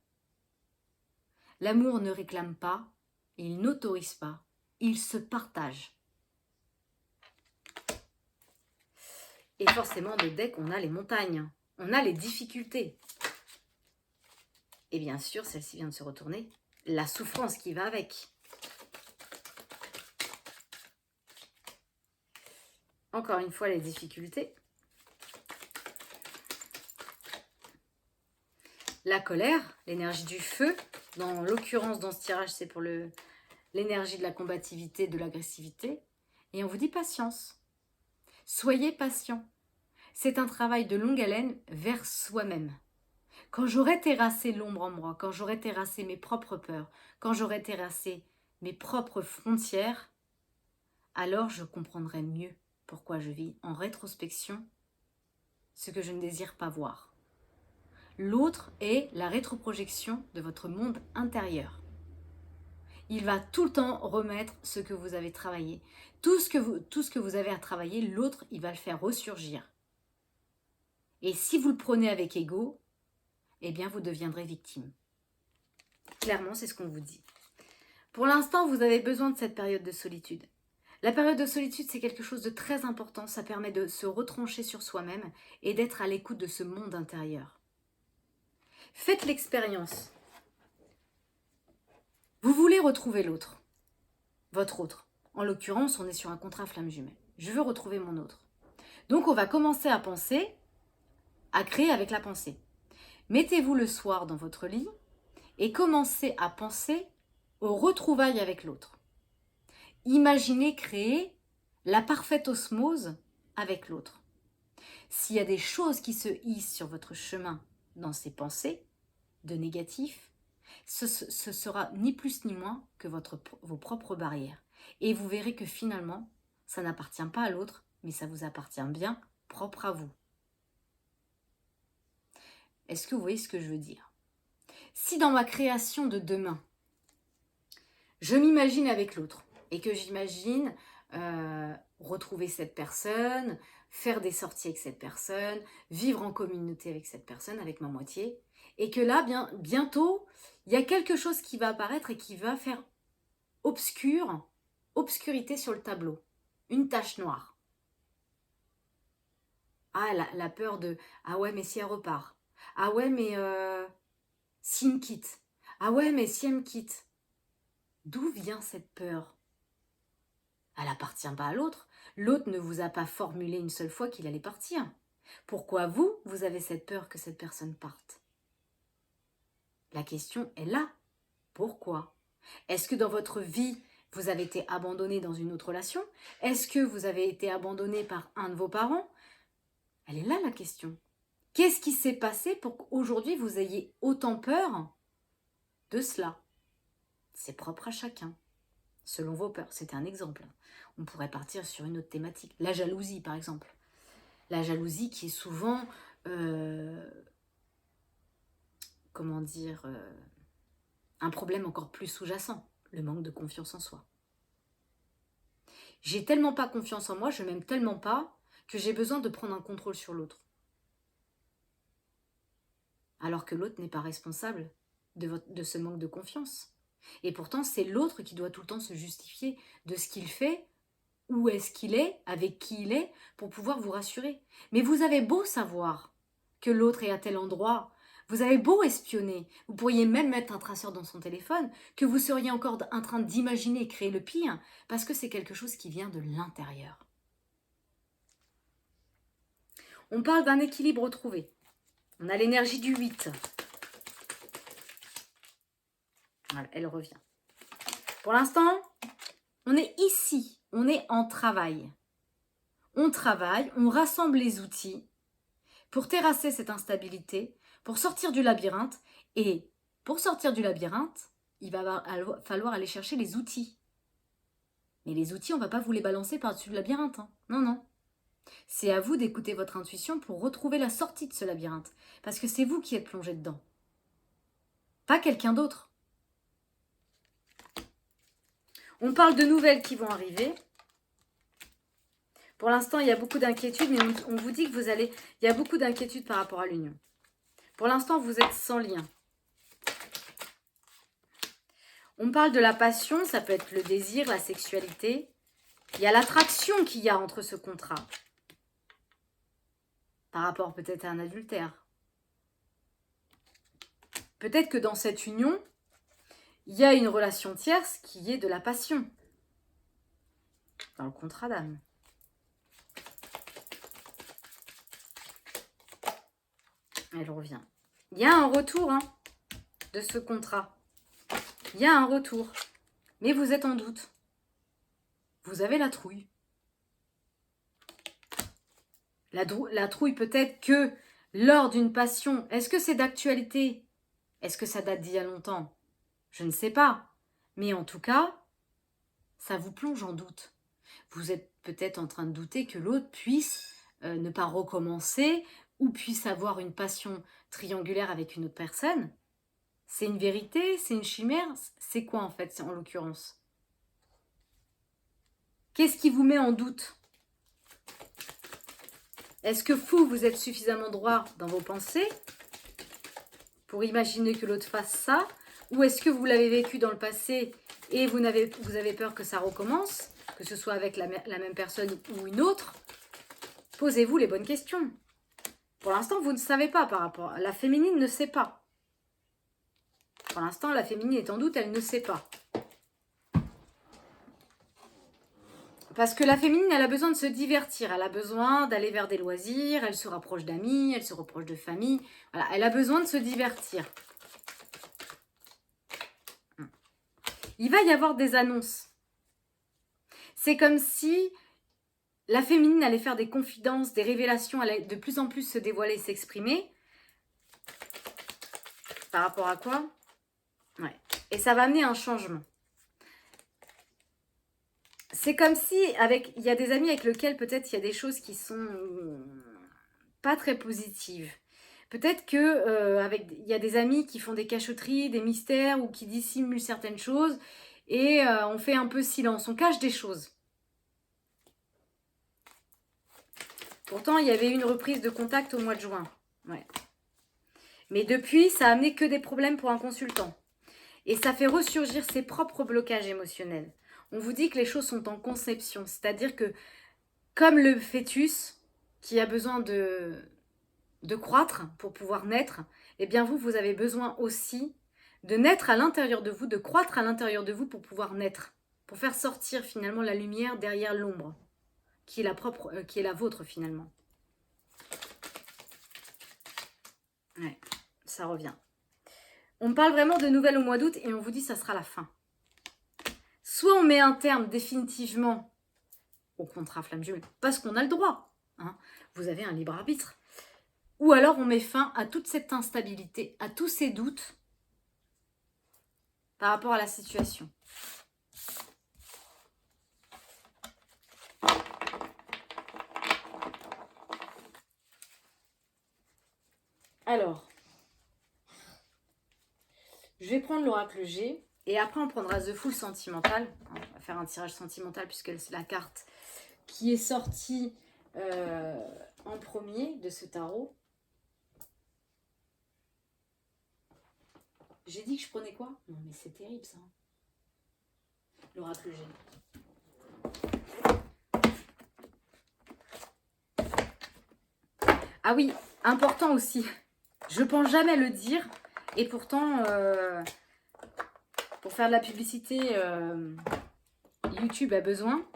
L'amour ne réclame pas, il n'autorise pas, il se partage. Et forcément, de deck, on a les montagnes, on a les difficultés. Et bien sûr, celle-ci vient de se retourner, la souffrance qui va avec. Encore une fois, les difficultés. La colère, l'énergie du feu. Dans l'occurrence, dans ce tirage, c'est pour l'énergie de la combativité, de l'agressivité. Et on vous dit patience. Soyez patient. C'est un travail de longue haleine vers soi-même. Quand j'aurai terrassé l'ombre en moi, quand j'aurai terrassé mes propres peurs, quand j'aurai terrassé mes propres frontières, alors je comprendrai mieux pourquoi je vis en rétrospection ce que je ne désire pas voir. L'autre est la rétroprojection de votre monde intérieur. Il va tout le temps remettre ce que vous avez travaillé. Tout ce que vous avez à travailler, l'autre, il va le faire ressurgir. Et si vous le prenez avec ego, eh bien vous deviendrez victime. Clairement, c'est ce qu'on vous dit. Pour l'instant, vous avez besoin de cette période de solitude. La période de solitude, c'est quelque chose de très important. Ça permet de se retrancher sur soi-même et d'être à l'écoute de ce monde intérieur. Faites l'expérience. Vous voulez retrouver l'autre, votre autre. En l'occurrence, on est sur un contrat flamme jumelle. Je veux retrouver mon autre. Donc, on va commencer à penser, à créer avec la pensée. Mettez-vous le soir dans votre lit et commencez à penser aux retrouvailles avec l'autre. Imaginez créer la parfaite osmose avec l'autre. S'il y a des choses qui se hissent sur votre chemin dans ces pensées de négatif, ce sera ni plus ni moins que vos propres barrières. Et vous verrez que finalement, ça n'appartient pas à l'autre, mais ça vous appartient bien, propre à vous. Est-ce que vous voyez ce que je veux dire? Si dans ma création de demain, je m'imagine avec l'autre et que j'imagine retrouver cette personne, faire des sorties avec cette personne, vivre en communauté avec cette personne, avec ma moitié, et que là, bientôt, il y a quelque chose qui va apparaître et qui va faire obscurité sur le tableau, une tache noire. Ah, la peur de « ah ouais, mais si elle repart », « ah ouais, mais s'il me quitte », « ah ouais, mais si elle me quitte ». D'où vient cette peur? Elle n'appartient pas à l'autre. L'autre ne vous a pas formulé une seule fois qu'il allait partir. Pourquoi vous, vous avez cette peur que cette personne parte? La question est là. Pourquoi? Est-ce que dans votre vie, vous avez été abandonné dans une autre relation? Est-ce que vous avez été abandonné par un de vos parents? Elle est là la question. Qu'est-ce qui s'est passé pour qu'aujourd'hui vous ayez autant peur de cela? C'est propre à chacun, selon vos peurs. C'était un exemple. On pourrait partir sur une autre thématique. La jalousie, par exemple. La jalousie qui est souvent, comment dire, un problème encore plus sous-jacent, le manque de confiance en soi. J'ai tellement pas confiance en moi, je m'aime tellement pas, que j'ai besoin de prendre un contrôle sur l'autre. Alors que l'autre n'est pas responsable de ce manque de confiance. Et pourtant, c'est l'autre qui doit tout le temps se justifier de ce qu'il fait, où est-ce qu'il est, avec qui il est, pour pouvoir vous rassurer. Mais vous avez beau savoir que l'autre est à tel endroit, vous avez beau espionner, vous pourriez même mettre un traceur dans son téléphone, que vous seriez encore en train d'imaginer et créer le pire, parce que c'est quelque chose qui vient de l'intérieur. On parle d'un équilibre retrouvé. On a l'énergie du 8. Voilà, elle revient. Pour l'instant, on est ici, on est en travail. On travaille, on rassemble les outils pour terrasser cette instabilité, pour sortir du labyrinthe. Et pour sortir du labyrinthe, il va falloir aller chercher les outils. Mais les outils, on ne va pas vous les balancer par-dessus le labyrinthe. Hein. Non, non. C'est à vous d'écouter votre intuition pour retrouver la sortie de ce labyrinthe. Parce que c'est vous qui êtes plongé dedans. Pas quelqu'un d'autre. On parle de nouvelles qui vont arriver. Pour l'instant, il y a beaucoup d'inquiétudes, mais on vous dit que vous allez... Il y a beaucoup d'inquiétudes par rapport à l'union. Pour l'instant, vous êtes sans lien. On parle de la passion, ça peut être le désir, la sexualité. Il y a l'attraction qu'il y a entre ce contrat. Par rapport peut-être à un adultère. Peut-être que dans cette union, il y a une relation tierce qui est de la passion. Dans le contrat d'âme. Elle revient. Il y a un retour de ce contrat. Il y a un retour. Mais vous êtes en doute. Vous avez la trouille. La trouille peut-être que lors d'une passion, est-ce que c'est d'actualité? Est-ce que ça date d'il y a longtemps? Je ne sais pas. Mais en tout cas, ça vous plonge en doute. Vous êtes peut-être en train de douter que l'autre puisse ne pas recommencer ou puisse avoir une passion triangulaire avec une autre personne. C'est une vérité? C'est une chimère? C'est quoi en fait en l'occurrence? Qu'est-ce qui vous met en doute? Est-ce que vous êtes suffisamment droit dans vos pensées pour imaginer que l'autre fasse ça? Ou est-ce que vous l'avez vécu dans le passé et vous avez peur que ça recommence, que ce soit avec la même personne ou une autre? Posez-vous les bonnes questions. Pour l'instant, vous ne savez pas par rapport... La féminine ne sait pas. Pour l'instant, la féminine est en doute, elle ne sait pas. Parce que la féminine, elle a besoin de se divertir, elle a besoin d'aller vers des loisirs, elle se rapproche d'amis, elle se rapproche de famille. Voilà, elle a besoin de se divertir. Il va y avoir des annonces. C'est comme si la féminine allait faire des confidences, des révélations, elle allait de plus en plus se dévoiler, s'exprimer. Par rapport à quoi? Ouais. Et ça va amener un changement. C'est comme si, il y a des amis avec lesquels peut-être il y a des choses qui sont pas très positives. Peut-être que il y a des amis qui font des cachotteries, des mystères ou qui dissimulent certaines choses et on fait un peu silence, on cache des choses. Pourtant, il y avait une reprise de contact au mois de juin. Ouais. Mais depuis, ça a amené que des problèmes pour un consultant. Et ça fait ressurgir ses propres blocages émotionnels. On vous dit que les choses sont en conception. C'est-à-dire que, comme le fœtus qui a besoin de croître pour pouvoir naître, eh bien vous avez besoin aussi de naître à l'intérieur de vous, de croître à l'intérieur de vous pour pouvoir naître. Pour faire sortir finalement la lumière derrière l'ombre, qui est la vôtre finalement. Ouais, ça revient. On parle vraiment de nouvelles au mois d'août et on vous dit que ça sera la fin. Soit on met un terme définitivement au contrat flamme jumelle, parce qu'on a le droit. Hein, vous avez un libre arbitre. Ou alors on met fin à toute cette instabilité, à tous ces doutes par rapport à la situation. Alors, je vais prendre l'oracle G et après on prendra The Fool sentimental. On va faire un tirage sentimental puisque c'est la carte qui est sortie en premier de ce tarot. J'ai dit que je prenais quoi? Non mais c'est terrible ça. L'oracle G. Ah oui, important aussi. Je pense jamais le dire. Et pourtant, pour faire de la publicité, YouTube a besoin.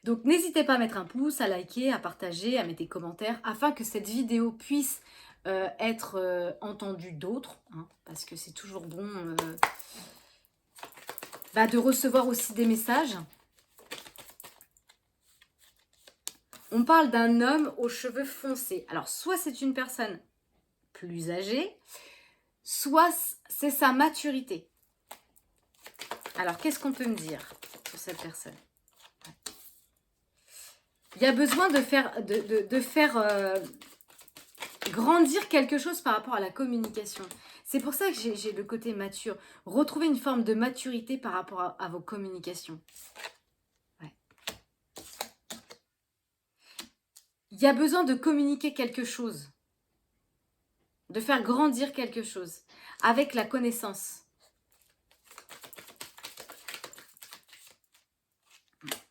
Donc n'hésitez pas à mettre un pouce, à liker, à partager, à mettre des commentaires, afin que cette vidéo puisse être entendue d'autres. Hein, parce que c'est toujours bon de recevoir aussi des messages. On parle d'un homme aux cheveux foncés. Alors, soit c'est une personne plus âgée, soit c'est sa maturité. Alors, qu'est-ce qu'on peut me dire sur cette personne? Il y a besoin de faire grandir quelque chose par rapport à la communication. C'est pour ça que j'ai le côté mature. Retrouver une forme de maturité par rapport à vos communications. Ouais. Il y a besoin de communiquer quelque chose. De faire grandir quelque chose. Avec la connaissance.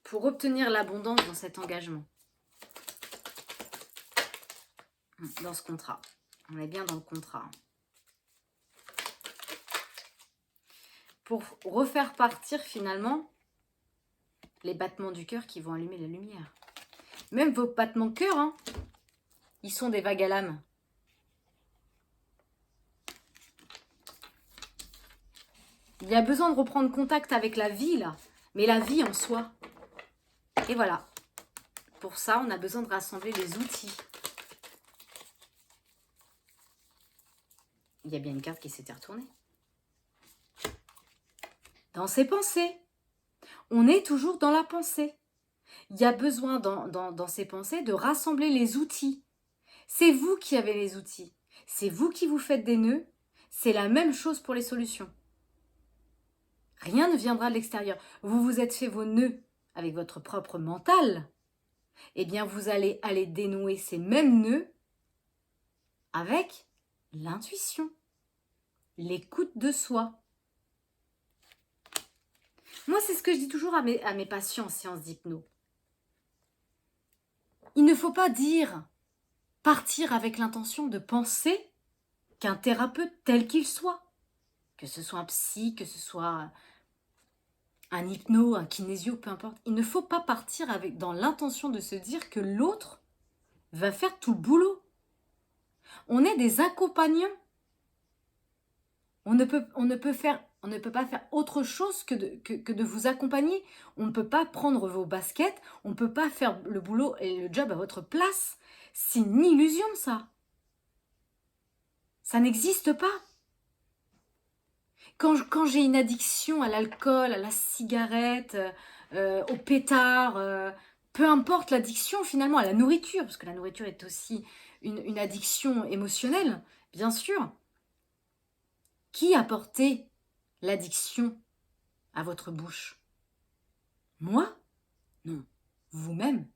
Pour obtenir l'abondance dans cet engagement. Dans ce contrat. On est bien dans le contrat. Pour refaire partir finalement les battements du cœur qui vont allumer la lumière. Même vos battements de cœur, hein, ils sont des vagues à l'âme. Il y a besoin de reprendre contact avec la vie, là. Mais la vie en soi. Et voilà. Pour ça, on a besoin de rassembler les outils. Il y a bien une carte qui s'était retournée. Dans ses pensées. On est toujours dans la pensée. Il y a besoin dans ses pensées de rassembler les outils. C'est vous qui avez les outils. C'est vous qui vous faites des nœuds. C'est la même chose pour les solutions. Rien ne viendra de l'extérieur. Vous vous êtes fait vos nœuds avec votre propre mental. Eh bien, vous allez aller dénouer ces mêmes nœuds avec l'intuition, l'écoute de soi. Moi, c'est ce que je dis toujours à mes patients en séance d'hypno. Il ne faut pas partir avec l'intention de penser qu'un thérapeute tel qu'il soit, que ce soit un psy, que ce soit un hypno, un kinésio, peu importe, il ne faut pas partir dans l'intention de se dire que l'autre va faire tout le boulot. On est des accompagnants. On ne peut pas faire autre chose que de vous accompagner. On ne peut pas prendre vos baskets, on ne peut pas faire le boulot et le job à votre place. C'est une illusion, ça. Ça n'existe pas. Quand j'ai une addiction à l'alcool, à la cigarette, au pétard, peu importe l'addiction finalement, à la nourriture, parce que la nourriture est aussi une addiction émotionnelle, bien sûr. Qui a porté l'addiction à votre bouche? Moi? Non. Vous-même.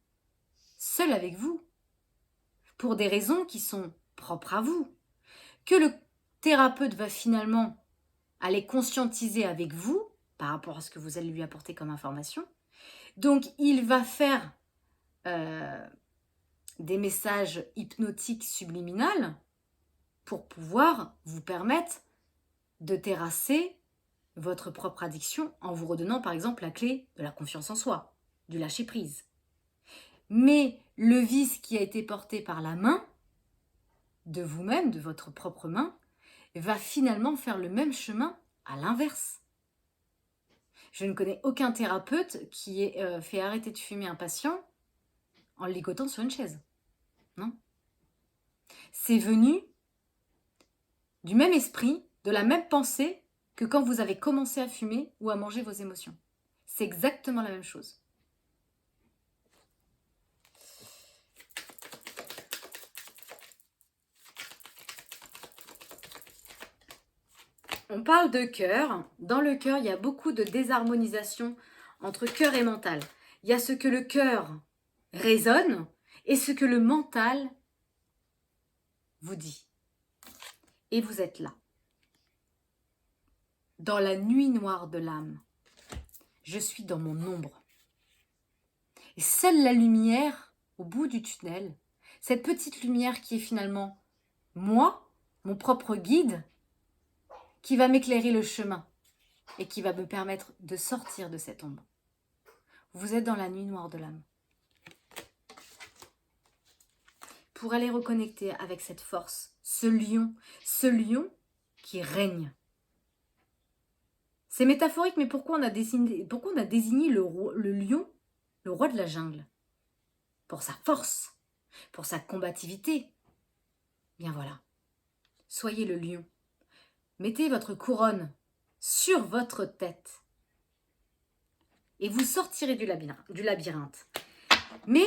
Seul avec vous. Pour des raisons qui sont propres à vous. Que le thérapeute va finalement aller conscientiser avec vous par rapport à ce que vous allez lui apporter comme information. Donc, il va faire des messages hypnotiques subliminales pour pouvoir vous permettre de terrasser votre propre addiction en vous redonnant par exemple la clé de la confiance en soi, du lâcher-prise. Mais le vice qui a été porté par la main, de vous-même, de votre propre main, va finalement faire le même chemin à l'inverse. Je ne connais aucun thérapeute qui ait fait arrêter de fumer un patient en le ligotant sur une chaise. Non. C'est venu du même esprit, de la même pensée que quand vous avez commencé à fumer ou à manger vos émotions. C'est exactement la même chose. On parle de cœur. Dans le cœur, il y a beaucoup de désharmonisation entre cœur et mental. Il y a ce que le cœur raisonne et ce que le mental vous dit. Et vous êtes là, dans la nuit noire de l'âme. Je suis dans mon ombre. Et seule la lumière au bout du tunnel, cette petite lumière qui est finalement moi, mon propre guide, qui va m'éclairer le chemin et qui va me permettre de sortir de cette ombre. Vous êtes dans la nuit noire de l'âme. Pour aller reconnecter avec cette force, ce lion qui règne. C'est métaphorique, mais pourquoi on a désigné le lion, le roi de la jungle? Pour sa force, pour sa combativité. Bien voilà, soyez le lion. Mettez votre couronne sur votre tête et vous sortirez du labyrinthe. Mais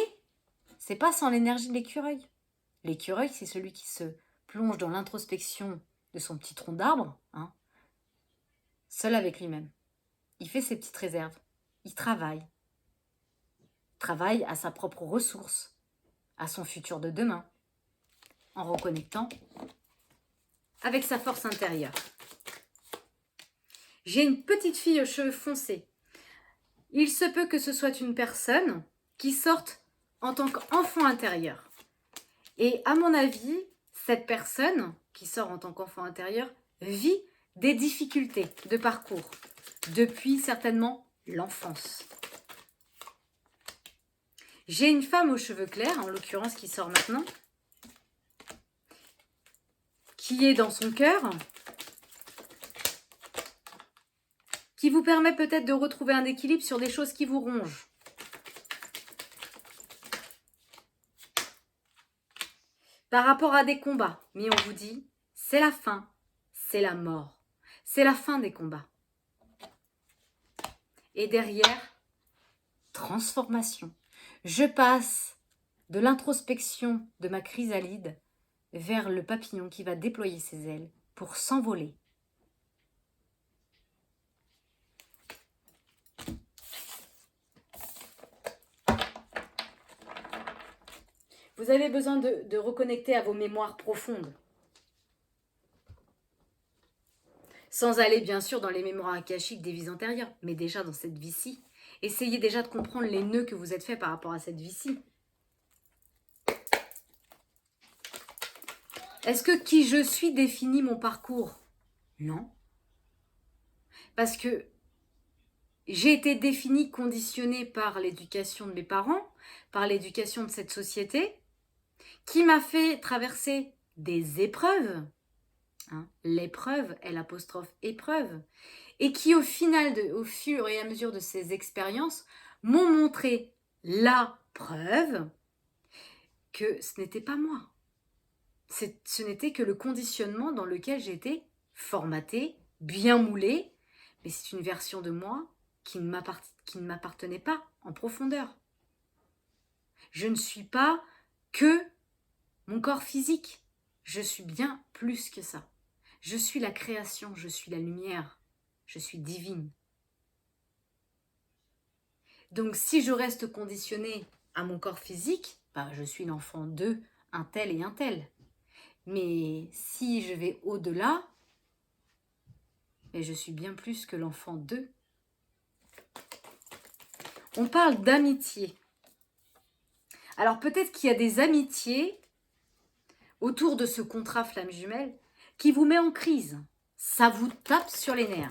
c'est pas sans l'énergie de l'écureuil. L'écureuil, c'est celui qui se plonge dans l'introspection de son petit tronc d'arbre, seul avec lui-même. Il fait ses petites réserves. Il travaille à sa propre ressource, à son futur de demain, en reconnectant avec sa force intérieure. J'ai une petite fille aux cheveux foncés. Il se peut que ce soit une personne qui sorte en tant qu'enfant intérieur. Et à mon avis, cette personne qui sort en tant qu'enfant intérieur vit des difficultés de parcours depuis certainement l'enfance. J'ai une femme aux cheveux clairs, en l'occurrence qui sort maintenant, qui est dans son cœur, qui vous permet peut-être de retrouver un équilibre sur des choses qui vous rongent. Par rapport à des combats, mais on vous dit, c'est la fin, c'est la mort, c'est la fin des combats. Et derrière, transformation. Je passe de l'introspection de ma chrysalide vers le papillon qui va déployer ses ailes pour s'envoler. Vous avez besoin de reconnecter à vos mémoires profondes. Sans aller bien sûr dans les mémoires akashiques des vies antérieures, mais déjà dans cette vie-ci. Essayez déjà de comprendre les nœuds que vous êtes faits par rapport à cette vie-ci. Est-ce que qui je suis définit mon parcours? Non. Parce que j'ai été définie, conditionnée par l'éducation de mes parents, par l'éducation de cette société, qui m'a fait traverser des épreuves, l'épreuve, l'apostrophe épreuve, et qui au final, au fur et à mesure de ces expériences, m'ont montré la preuve que ce n'était pas moi. Ce n'était que le conditionnement dans lequel j'ai été formatée, bien moulée, mais c'est une version de moi qui ne m'appartenait pas en profondeur. Je ne suis pas que mon corps physique. Je suis bien plus que ça. Je suis la création, je suis la lumière, je suis divine. Donc si je reste conditionnée à mon corps physique, je suis l'enfant de un tel et un tel. Mais si je vais au-delà, je suis bien plus que l'enfant d'eux. On parle d'amitié. Alors peut-être qu'il y a des amitiés autour de ce contrat flamme jumelle qui vous met en crise. Ça vous tape sur les nerfs.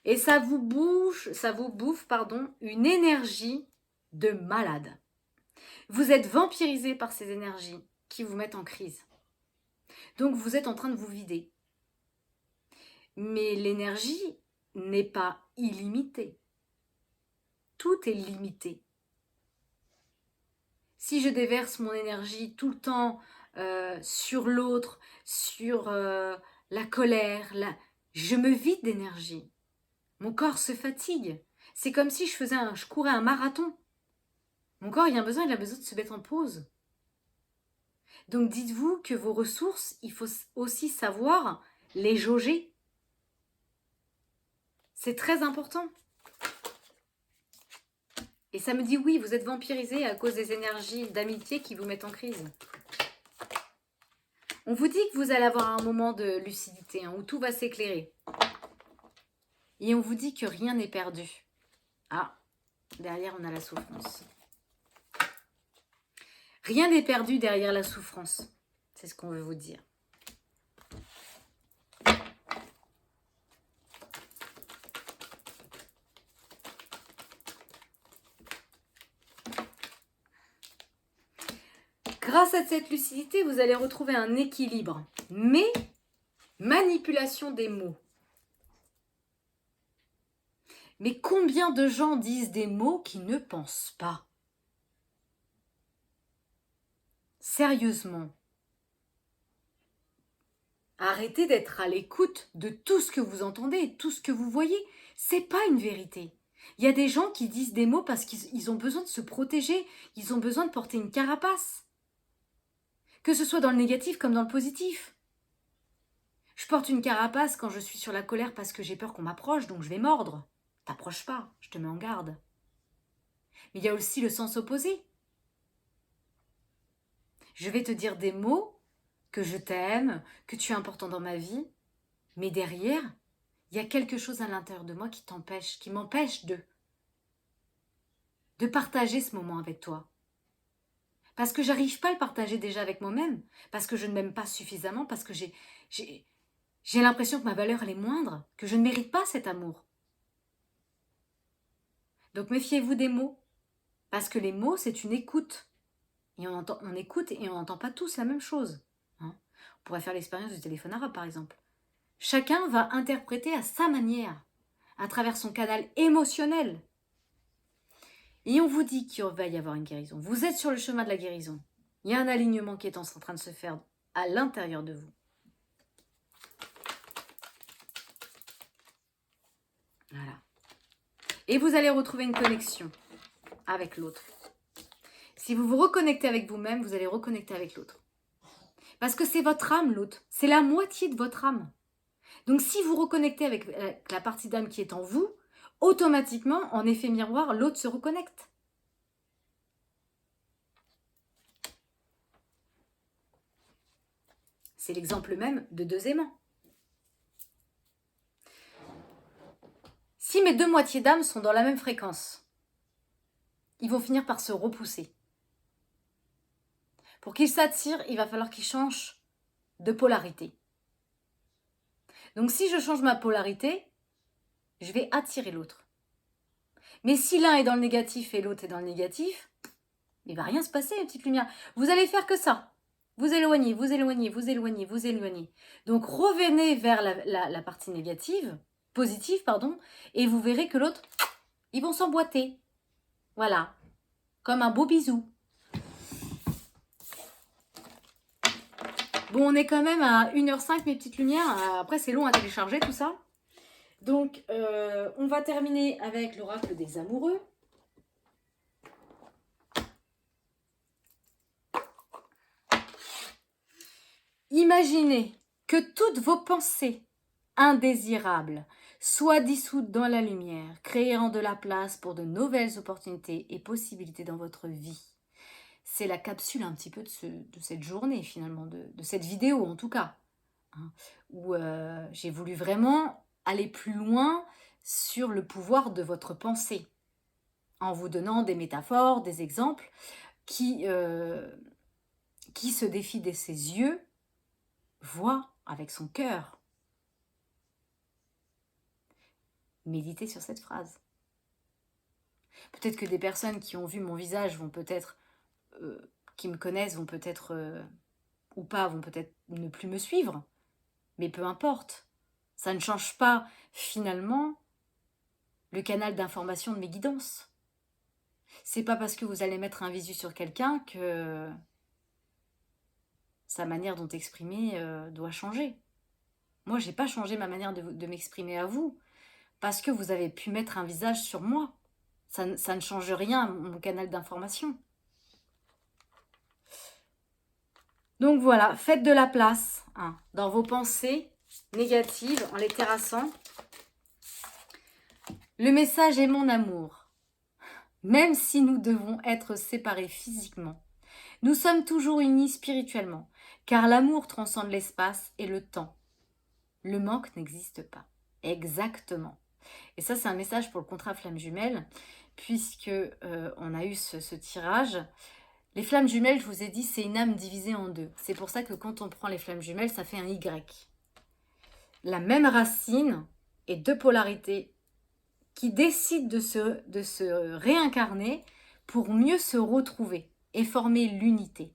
Et ça vous bouffe, une énergie de malade. Vous êtes vampirisé par ces énergies qui vous mettent en crise. Donc vous êtes en train de vous vider. Mais l'énergie n'est pas illimitée. Tout est limité. Si je déverse mon énergie tout le temps sur l'autre, sur la colère, je me vide d'énergie. Mon corps se fatigue. C'est comme si je courais un marathon. Mon corps, il a besoin de se mettre en pause. Donc dites-vous que vos ressources, il faut aussi savoir les jauger. C'est très important. Et ça me dit oui, vous êtes vampirisé à cause des énergies d'amitié qui vous mettent en crise. On vous dit que vous allez avoir un moment de lucidité, où tout va s'éclairer. Et on vous dit que rien n'est perdu. Ah, derrière on a la souffrance. Rien n'est perdu derrière la souffrance. C'est ce qu'on veut vous dire. Grâce à cette lucidité, vous allez retrouver un équilibre. Mais, manipulation des mots. Mais combien de gens disent des mots qui ne pensent pas? Sérieusement. Arrêtez d'être à l'écoute de tout ce que vous entendez, tout ce que vous voyez. C'est pas une vérité. Il y a des gens qui disent des mots parce qu'ils ont besoin de se protéger, ils ont besoin de porter une carapace. Que ce soit dans le négatif comme dans le positif. Je porte une carapace quand je suis sur la colère parce que j'ai peur qu'on m'approche, donc je vais mordre. T'approches pas, je te mets en garde. Mais il y a aussi le sens opposé. Je vais te dire des mots, que je t'aime, que tu es important dans ma vie, mais derrière, il y a quelque chose à l'intérieur de moi qui m'empêche de partager ce moment avec toi. Parce que j'arrive pas à le partager déjà avec moi-même, parce que je ne m'aime pas suffisamment, parce que j'ai l'impression que ma valeur elle est moindre, que je ne mérite pas cet amour. Donc méfiez-vous des mots, parce que les mots c'est une écoute. Et on écoute et on n'entend pas tous la même chose. On pourrait faire l'expérience du téléphone arabe par exemple. Chacun va interpréter à sa manière, à travers son canal émotionnel. Et on vous dit qu'il va y avoir une guérison. Vous êtes sur le chemin de la guérison. Il y a un alignement qui est en train de se faire à l'intérieur de vous. Voilà. Et vous allez retrouver une connexion avec l'autre. Si vous vous reconnectez avec vous-même, vous allez reconnecter avec l'autre. Parce que c'est votre âme, l'autre. C'est la moitié de votre âme. Donc si vous reconnectez avec la partie d'âme qui est en vous, automatiquement, en effet miroir, l'autre se reconnecte. C'est l'exemple même de deux aimants. Si mes deux moitiés d'âme sont dans la même fréquence, ils vont finir par se repousser. Pour qu'ils s'attirent, il va falloir qu'ils changent de polarité. Donc si je change ma polarité, je vais attirer l'autre. Mais si l'un est dans le négatif et l'autre est dans le négatif, il ne va rien se passer, les petites lumières. Vous allez faire que ça. Vous éloignez, vous éloignez, vous éloignez, vous éloignez. Donc revenez vers la partie négative, positive, pardon, et vous verrez que l'autre, ils vont s'emboîter. Voilà, comme un beau bisou. Bon, on est quand même à 1h05, mes petites lumières. Après, c'est long à télécharger tout ça. Donc, on va terminer avec l'oracle des amoureux. Imaginez que toutes vos pensées indésirables soient dissoutes dans la lumière, créant de la place pour de nouvelles opportunités et possibilités dans votre vie. C'est la capsule un petit peu de cette journée finalement, de cette vidéo en tout cas, où j'ai voulu vraiment aller plus loin sur le pouvoir de votre pensée, en vous donnant des métaphores, des exemples qui se défient de ses yeux, voit avec son cœur. Méditez sur cette phrase. Peut-être que des personnes qui ont vu mon visage vont peut-être qui me connaissent vont peut-être, ou pas, vont peut-être ne plus me suivre. Mais peu importe. Ça ne change pas, finalement, le canal d'information de mes guidances. C'est pas parce que vous allez mettre un visu sur quelqu'un que sa manière d'en exprimer doit changer. Moi, j'ai pas changé ma manière de m'exprimer à vous parce que vous avez pu mettre un visage sur moi. Ça ne change rien à mon canal d'information. Donc voilà, faites de la place hein, dans vos pensées négatives en les terrassant. Le message est mon amour. Même si nous devons être séparés physiquement, nous sommes toujours unis spirituellement, car l'amour transcende l'espace et le temps. Le manque n'existe pas. Exactement. Et ça, c'est un message pour le contrat flamme jumelle, puisque on a eu ce tirage. Les flammes jumelles, je vous ai dit, c'est une âme divisée en deux. C'est pour ça que quand on prend les flammes jumelles, ça fait un Y. La même racine et deux polarités qui décident de se réincarner pour mieux se retrouver et former l'unité.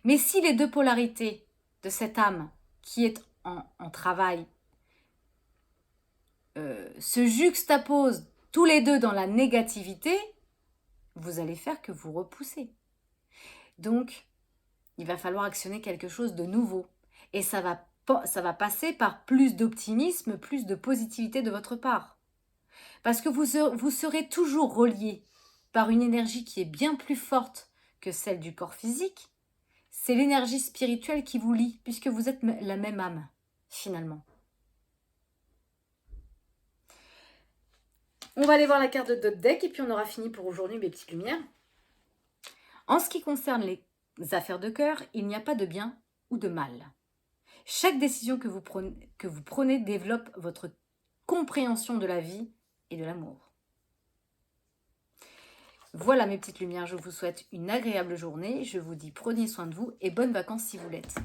Mais si les deux polarités de cette âme qui est en travail se juxtaposent tous les deux dans la négativité, vous allez faire que vous repoussez. Donc, il va falloir actionner quelque chose de nouveau. Et ça va passer par plus d'optimisme, plus de positivité de votre part. Parce que vous serez toujours relié par une énergie qui est bien plus forte que celle du corps physique. C'est l'énergie spirituelle qui vous lie, puisque vous êtes la même âme, finalement. On va aller voir la carte de Dot Deck et puis on aura fini pour aujourd'hui mes petites lumières. En ce qui concerne les affaires de cœur, il n'y a pas de bien ou de mal. Chaque décision que vous prenez développe votre compréhension de la vie et de l'amour. Voilà mes petites lumières, je vous souhaite une agréable journée. Je vous dis prenez soin de vous et bonnes vacances si vous l'êtes.